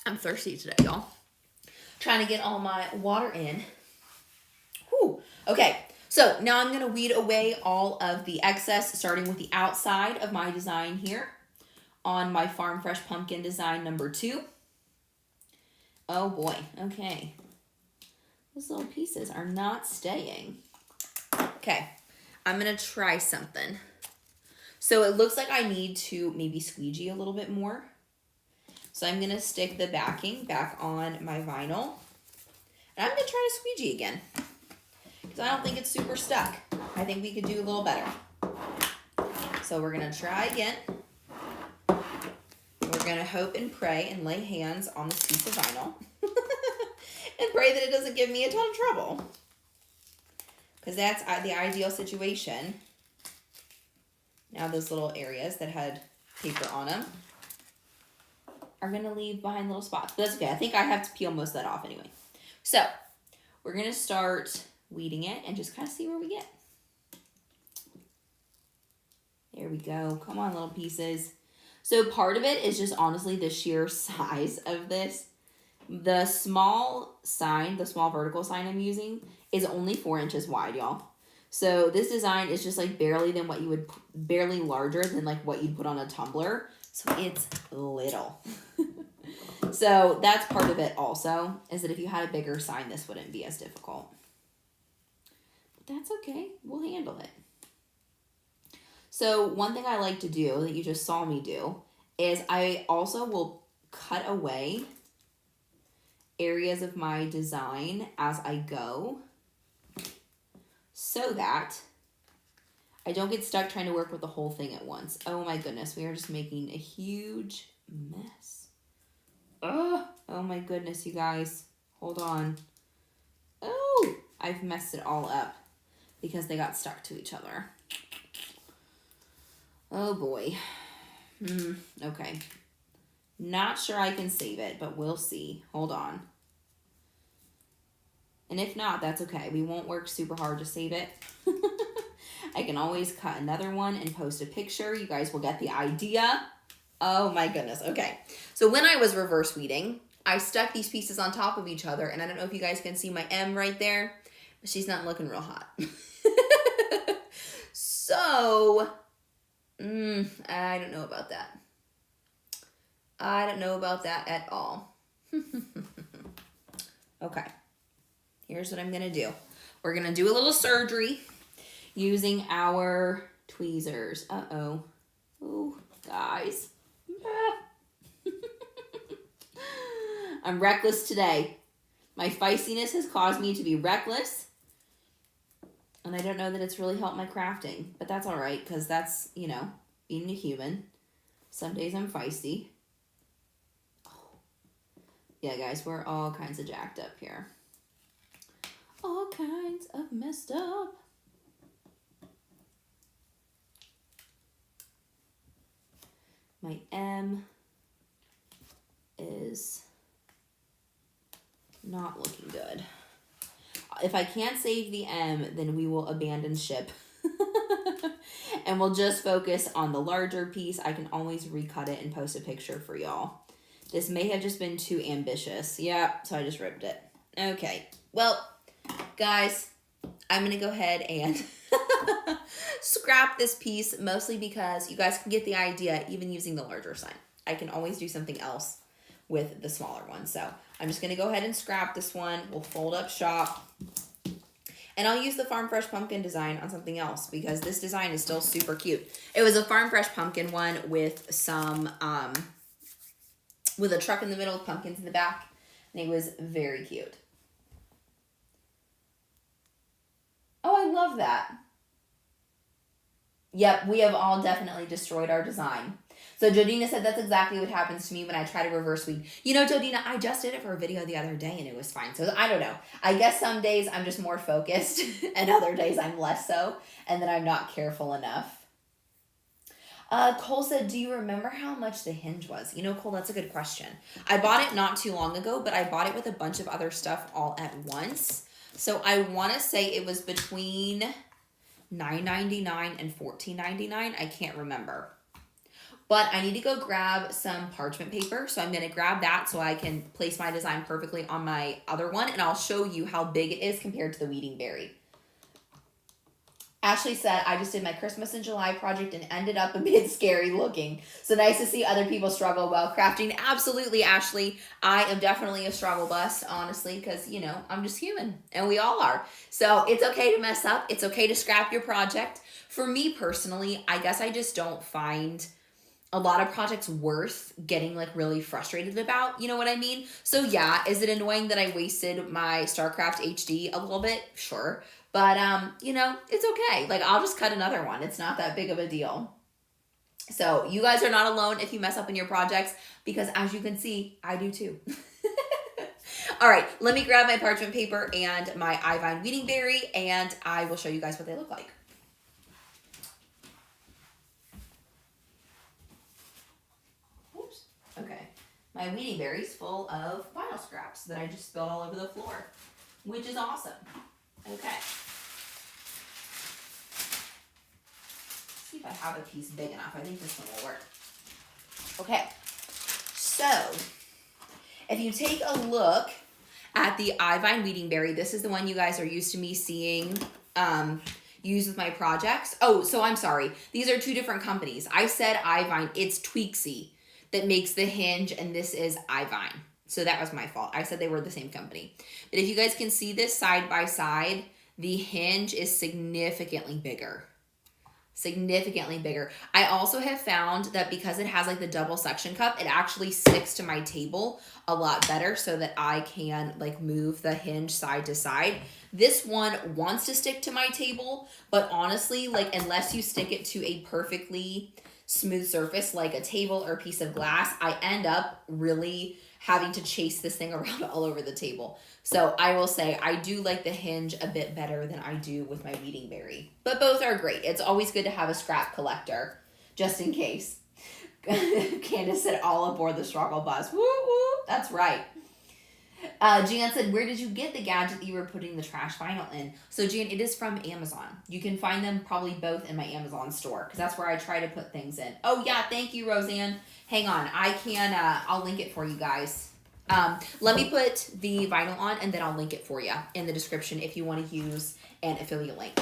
I'm thirsty today, y'all. Trying to get all my water in. Whew. Okay, so now I'm gonna weed away all of the excess, starting with the outside of my design here on my Farm Fresh Pumpkin design number 2. Oh boy, okay. Those little pieces are not staying. Okay, I'm gonna try something. So it looks like I need to maybe squeegee a little bit more. So I'm gonna stick the backing back on my vinyl. And I'm gonna try to squeegee again, because I don't think it's super stuck. I think we could do a little better. So we're gonna try again. We're going to hope and pray and lay hands on this piece of vinyl and pray that it doesn't give me a ton of trouble, because that's the ideal situation Now those little areas that had paper on them are going to leave behind little spots. But that's okay. I think I have to peel most of that off anyway. So we're going to start weeding it and just kind of see where we get. There we go. Come on, little pieces. So part of it is just honestly the sheer size of this. The small sign, the small vertical sign I'm using is only 4 inches wide, y'all. So this design is just like barely larger than like what you'd put on a tumbler. So it's little. So that's part of it also, is that if you had a bigger sign, this wouldn't be as difficult. But that's okay. We'll handle it. So one thing I like to do that you just saw me do is I also will cut away areas of my design as I go so that I don't get stuck trying to work with the whole thing at once. Oh my goodness, we are just making a huge mess. Oh my goodness, you guys. Hold on. Oh, I've messed it all up because they got stuck to each other. Oh boy. Okay. Not sure I can save it, but we'll see. Hold on. And if not, that's okay. We won't work super hard to save it. I can always cut another one and post a picture. You guys will get the idea. Oh my goodness. Okay. So when I was reverse weeding, I stuck these pieces on top of each other. And I don't know if you guys can see my M right there, but she's not looking real hot. So, I don't know about that. I don't know about that at all. Okay. Here's what I'm going to do. We're going to do a little surgery using our tweezers. Uh-oh. Oh, guys. I'm reckless today. My feistiness has caused me to be reckless. And I don't know that it's really helped my crafting. But that's all right, because that's, you know, being a human. Some days I'm feisty. Yeah, guys, we're all kinds of jacked up here. All kinds of messed up. My M is not looking good. If I can't save the M, then we will abandon ship. And we'll just focus on the larger piece. I can always recut it and post a picture for y'all. This may have just been too ambitious. Yeah, so I just ripped it. Okay, well, guys, I'm going to go ahead and scrap this piece, mostly because you guys can get the idea even using the larger sign. I can always do something else with the smaller one. So I'm just going to go ahead and scrap this one. We'll fold up shop. And I'll use the Farm Fresh pumpkin design on something else because this design is still super cute. It was a Farm Fresh pumpkin one with some... with a truck in the middle with pumpkins in the back. And it was very cute. Oh, I love that. Yep, we have all definitely destroyed our design. So Jodina said that's exactly what happens to me when I try to reverse weed. You know, Jodina, I just did it for a video the other day and it was fine. So I don't know. I guess some days I'm just more focused and other days I'm less so. And then I'm not careful enough. Cole said, do you remember how much the hinge was? You know, Cole, that's a good question. I bought it not too long ago, but I bought it with a bunch of other stuff all at once. So I want to say it was between $9.99 and $14.99. I can't remember. But I need to go grab some parchment paper. So I'm going to grab that so I can place my design perfectly on my other one. And I'll show you how big it is compared to the weeding berry. Ashley said, I just did my Christmas in July project and ended up a bit scary looking. So nice to see other people struggle while crafting. Absolutely, Ashley. I am definitely a struggle bus, honestly, because, you know, I'm just human. And we all are. So it's okay to mess up. It's okay to scrap your project. For me personally, I guess I just don't find a lot of projects worth getting like really frustrated about. You know what I mean? So yeah, is it annoying that I wasted my StarCraft HD a little bit? Sure. But, you know, it's okay. Like, I'll just cut another one. It's not that big of a deal. So, you guys are not alone if you mess up in your projects, because as you can see, I do too. All right, let me grab my parchment paper and my iVine weeding berry, and I will show you guys what they look like. my weeding berries full of vinyl scraps that I just spilled all over the floor, which is awesome. Okay. Let's see if I have a piece big enough. I think this one will work. Okay. So, if you take a look at the iVine weeding berry, this is the one you guys are used to me seeing use with my projects. Oh, so I'm sorry. These are two different companies. I said iVine. It's Tweaksy that makes the hinge, and this is iVine. So that was my fault. I said they were the same company. But if you guys can see this side by side, the hinge is significantly bigger. Significantly bigger. I also have found that because it has like the double suction cup, it actually sticks to my table a lot better so that I can like move the hinge side to side. This one wants to stick to my table, but honestly, like unless you stick it to a perfectly smooth surface like a table or a piece of glass, I end up really having to chase this thing around all over the table. So I will say I do like the hinge a bit better than I do with my weeding berry. But both are great. It's always good to have a scrap collector, just in case. Candace said all aboard the struggle bus. Woo woo, that's right. Jan said, where did you get the gadget that you were putting the trash vinyl in? So Jan, it is from Amazon. You can find them probably both in my Amazon store because that's where I try to put things in. Oh yeah, thank you, Roseanne. Hang on, I can, I'll link it for you guys. Let me put the vinyl on and then I'll link it for you in the description if you want to use an affiliate link.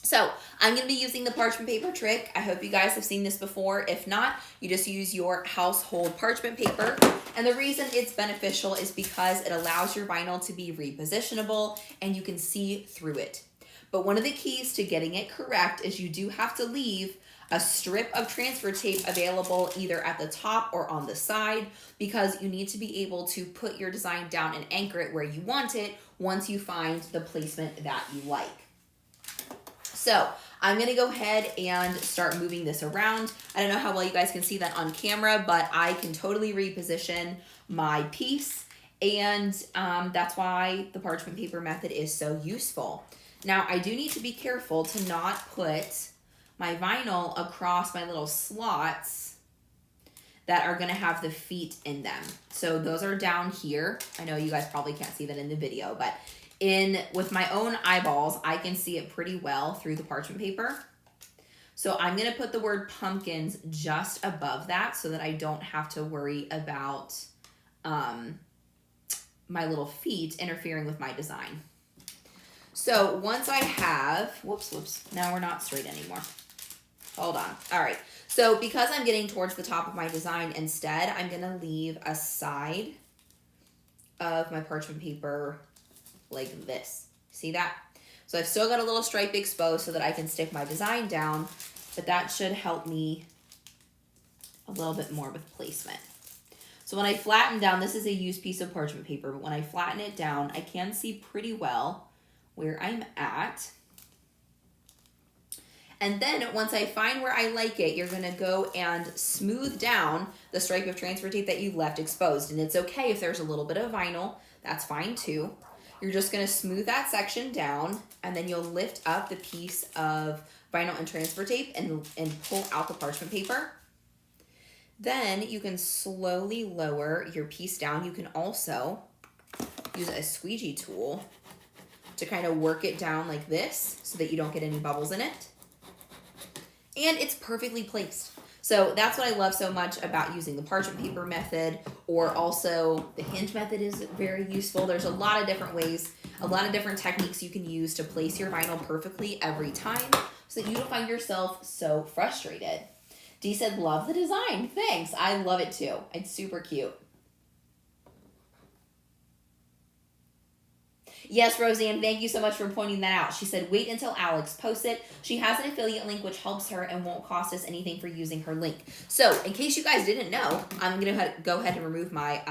So I'm going to be using the parchment paper trick. I hope you guys have seen this before. If not, you just use your household parchment paper. And the reason it's beneficial is because it allows your vinyl to be repositionable and you can see through it. But one of the keys to getting it correct is you do have to leave a strip of transfer tape available either at the top or on the side because you need to be able to put your design down and anchor it where you want it once you find the placement that you like. So I'm going to go ahead and start moving this around. I don't know how well you guys can see that on camera, but I can totally reposition my piece. And that's why the parchment paper method is so useful. Now, I do need to be careful to not put my vinyl across my little slots that are going to have the feet in them. So those are down here. I know you guys probably can't see that in the video, but with my own eyeballs, I can see it pretty well through the parchment paper. So I'm going to put the word pumpkins just above that so that I don't have to worry about my little feet interfering with my design. So once I have, whoops, now we're not straight anymore. Hold on. All right. So because I'm getting towards the top of my design instead, I'm going to leave a side of my parchment paper like this. See that? So I've still got a little stripe exposed so that I can stick my design down, but that should help me a little bit more with placement. So when I flatten down, this is a used piece of parchment paper, but when I flatten it down, I can see pretty well where I'm at. And then once I find where I like it, you're gonna go and smooth down the stripe of transfer tape that you've left exposed. And it's okay if there's a little bit of vinyl, that's fine too. You're just gonna smooth that section down and then you'll lift up the piece of vinyl and transfer tape and pull out the parchment paper. Then you can slowly lower your piece down. You can also use a squeegee tool to kind of work it down like this so that you don't get any bubbles in it. And it's perfectly placed. So that's what I love so much about using the parchment paper method, or also the hinge method is very useful. There's a lot of different ways, a lot of different techniques you can use to place your vinyl perfectly every time so that you don't find yourself so frustrated. Dee said, love the design. Thanks. I love it too. It's super cute. Yes, Roseanne, thank you so much for pointing that out. She said, wait until Alex posts it. She has an affiliate link which helps her and won't cost us anything for using her link. So in case you guys didn't know, I'm going to go ahead and remove my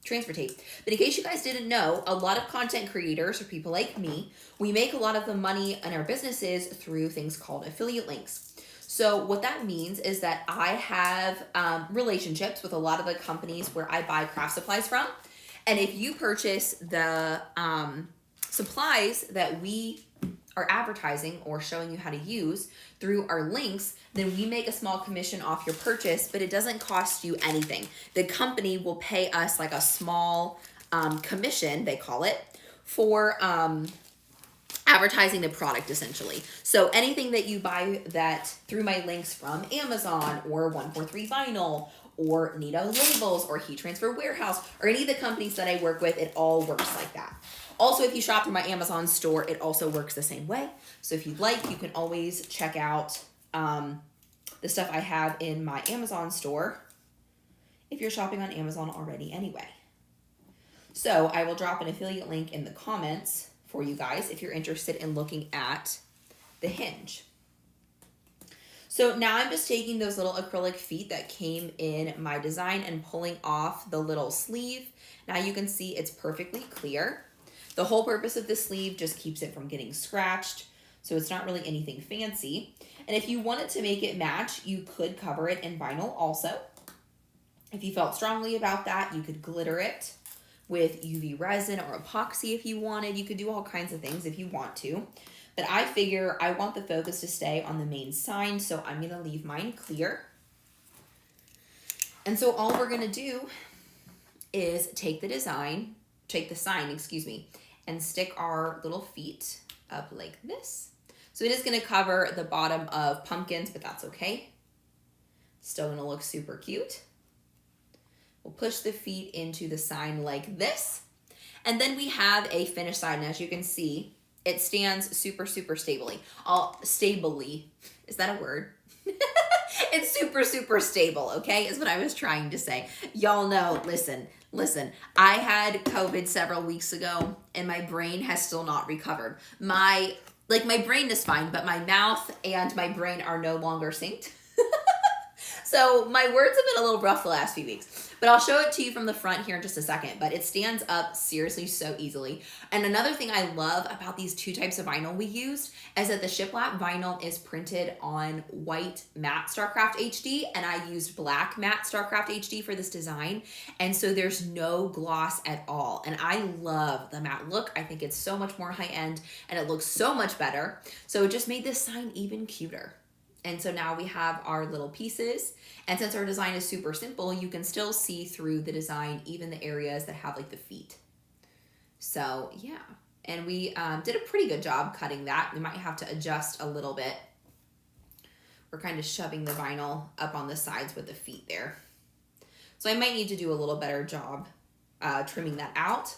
transfer tape. But in case you guys didn't know, a lot of content creators or people like me, we make a lot of the money in our businesses through things called affiliate links. So what that means is that I have relationships with a lot of the companies where I buy craft supplies from. And if you purchase the supplies that we are advertising or showing you how to use through our links, then we make a small commission off your purchase, but it doesn't cost you anything. The company will pay us like a small commission, they call it, for advertising the product essentially. So anything that you buy that through my links from Amazon or 143 Vinyl or Nito Labels or Heat Transfer Warehouse or any of the companies that I work with, it all works like that. Also, if you shop through my Amazon store, it also works the same way. So if you'd like, you can always check out the stuff I have in my Amazon store if you're shopping on Amazon already anyway. So I will drop an affiliate link in the comments for you guys if you're interested in looking at the hinge. So now I'm just taking those little acrylic feet that came in my design and pulling off the little sleeve. Now you can see it's perfectly clear. The whole purpose of the sleeve just keeps it from getting scratched, so it's not really anything fancy. And if you wanted to make it match, you could cover it in vinyl also. If you felt strongly about that, you could glitter it with UV resin or epoxy if you wanted. You could do all kinds of things if you want to. But I figure I want the focus to stay on the main sign, so I'm gonna leave mine clear. And so all we're gonna do is take the sign, and stick our little feet up like this. So it is gonna cover the bottom of pumpkins, but that's okay. Still gonna look super cute. We'll push the feet into the sign like this. And then we have a finished sign. And as you can see, it stands super, super stably. Is that a word? It's super, super stable, okay, is what I was trying to say. Y'all know, listen, I had COVID several weeks ago and my brain has still not recovered. My brain is fine, but my mouth and my brain are no longer synced. So my words have been a little rough the last few weeks, but I'll show it to you from the front here in just a second, but it stands up seriously so easily. And another thing I love about these two types of vinyl we used is that the shiplap vinyl is printed on white matte StarCraft HD, and I used black matte StarCraft HD for this design. And so there's no gloss at all. And I love the matte look. I think it's so much more high end and it looks so much better. So it just made this sign even cuter. And so now we have our little pieces. And since our design is super simple, you can still see through the design, even the areas that have like the feet. So yeah, and we did a pretty good job cutting that. We might have to adjust a little bit. We're kind of shoving the vinyl up on the sides with the feet there. So I might need to do a little better job trimming that out.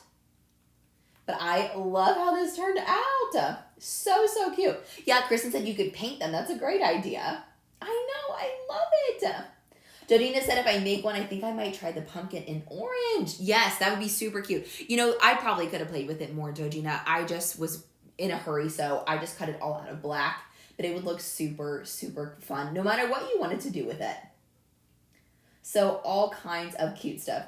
But I love how this turned out. So, so cute. Yeah, Kristen said you could paint them. That's a great idea. I know, I love it. Jodina said if I make one, I think I might try the pumpkin in orange. Yes, that would be super cute. You know, I probably could have played with it more, Jodina. I just was in a hurry, so I just cut it all out of black. But it would look super, super fun, no matter what you wanted to do with it. So all kinds of cute stuff.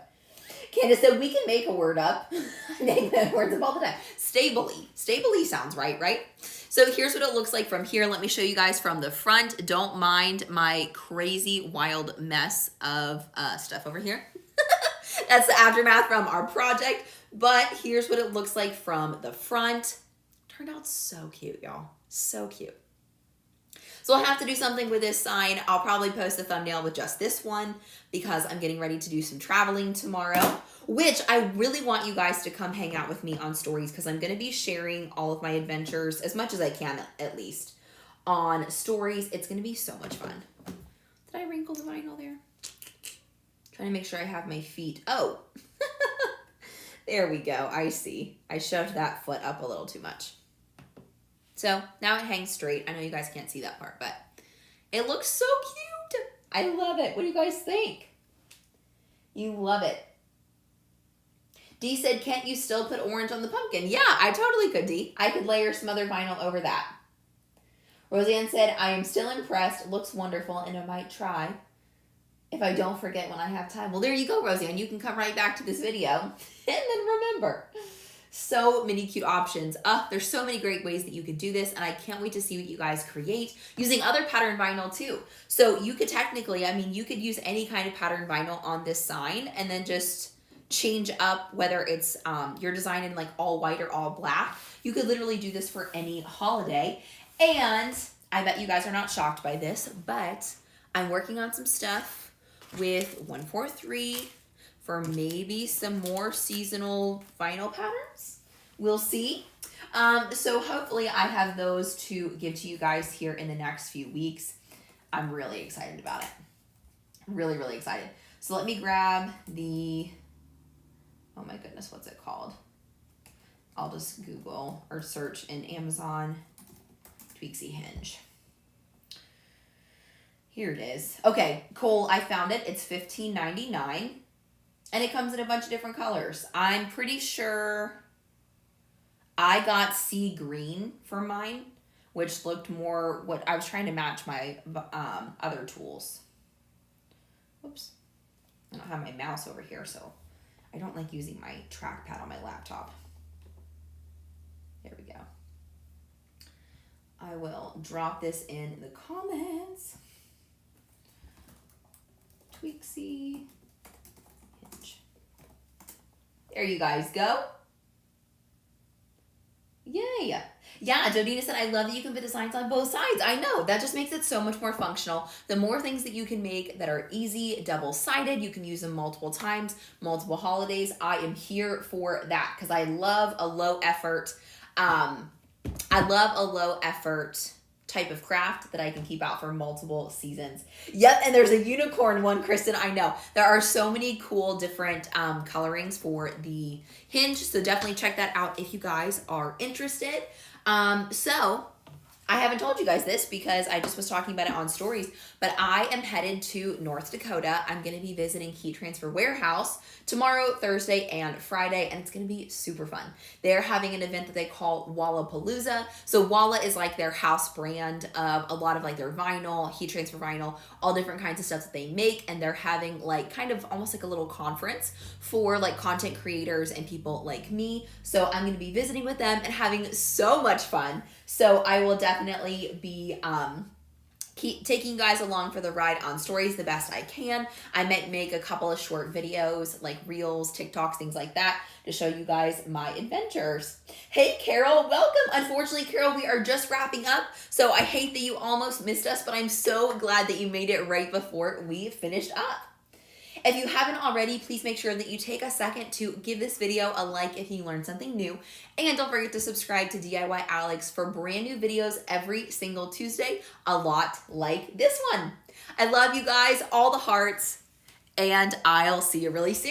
Candace said we can make a word up. I make words up all the time. Stably. Stably sounds right? So here's what it looks like from here. Let me show you guys from the front. Don't mind my crazy wild mess of stuff over here. That's the aftermath from our project. But here's what it looks like from the front. Turned out so cute, y'all. So cute. So I'll have to do something with this sign. I'll probably post a thumbnail with just this one because I'm getting ready to do some traveling tomorrow, which I really want you guys to come hang out with me on stories because I'm going to be sharing all of my adventures as much as I can, at least, on stories. It's going to be so much fun. Did I wrinkle the vinyl there? Trying to make sure I have my feet. Oh, there we go. I see. I shoved that foot up a little too much. So now it hangs straight. I know you guys can't see that part, but it looks so cute. I love it. What do you guys think? You love it. Dee said, can't you still put orange on the pumpkin? Yeah, I totally could, Dee. I could layer some other vinyl over that. Roseanne said, I am still impressed. It looks wonderful, and I might try if I don't forget when I have time. Well, there you go, Roseanne. You can come right back to this video and then remember. So many cute options. There's so many great ways that you could do this, and I can't wait to see what you guys create using other pattern vinyl too. So you could technically, you could use any kind of pattern vinyl on this sign and then just change up whether it's your design in like all white or all black. You could literally do this for any holiday. And I bet you guys are not shocked by this, but I'm working on some stuff with 143 for maybe some more seasonal vinyl patterns. We'll see. So hopefully I have those to give to you guys here in the next few weeks. I'm really excited about it. Really, really excited. So let me grab the, oh my goodness, what's it called? I'll just Google or search in Amazon, Tweaksy hinge. Here it is. Okay, cool, I found it. It's $15.99 and it comes in a bunch of different colors. I'm pretty sure I got sea green for mine, which looked more what I was trying to match my other tools. Whoops. I don't have my mouse over here, so I don't like using my trackpad on my laptop. There we go. I will drop this in the comments. Tweaksy hinge. There you guys go. Yay. Yeah, Jodina said, I love that you can put designs on both sides. I know, that just makes it so much more functional. The more things that you can make that are easy, double-sided, you can use them multiple times, multiple holidays. I am here for that because I love a low effort, type of craft that I can keep out for multiple seasons. Yep, and there's a unicorn one, Kristen, I know. There are so many cool different colorings for the hinge, so definitely check that out if you guys are interested. So I haven't told you guys this because I just was talking about it on stories, but I am headed to North Dakota. I'm going to be visiting Heat Transfer Warehouse tomorrow, Thursday, and Friday, and it's going to be super fun. They're having an event that they call Wallapalooza. So Walla is like their house brand of a lot of like their vinyl, heat transfer vinyl, all different kinds of stuff that they make, and they're having like kind of almost like a little conference for like content creators and people like me. So I'm going to be visiting with them and having so much fun. So I will definitely be keep taking you guys along for the ride on stories the best I can. I might make a couple of short videos like reels, TikToks, things like that to show you guys my adventures. Hey, Carol, welcome. Unfortunately, Carol, we are just wrapping up, so I hate that you almost missed us, but I'm so glad that you made it right before we finished up. If you haven't already, please make sure that you take a second to give this video a like if you learned something new. And don't forget to subscribe to DIY Alex for brand new videos every single Tuesday, a lot like this one. I love you guys, all the hearts, and I'll see you really soon.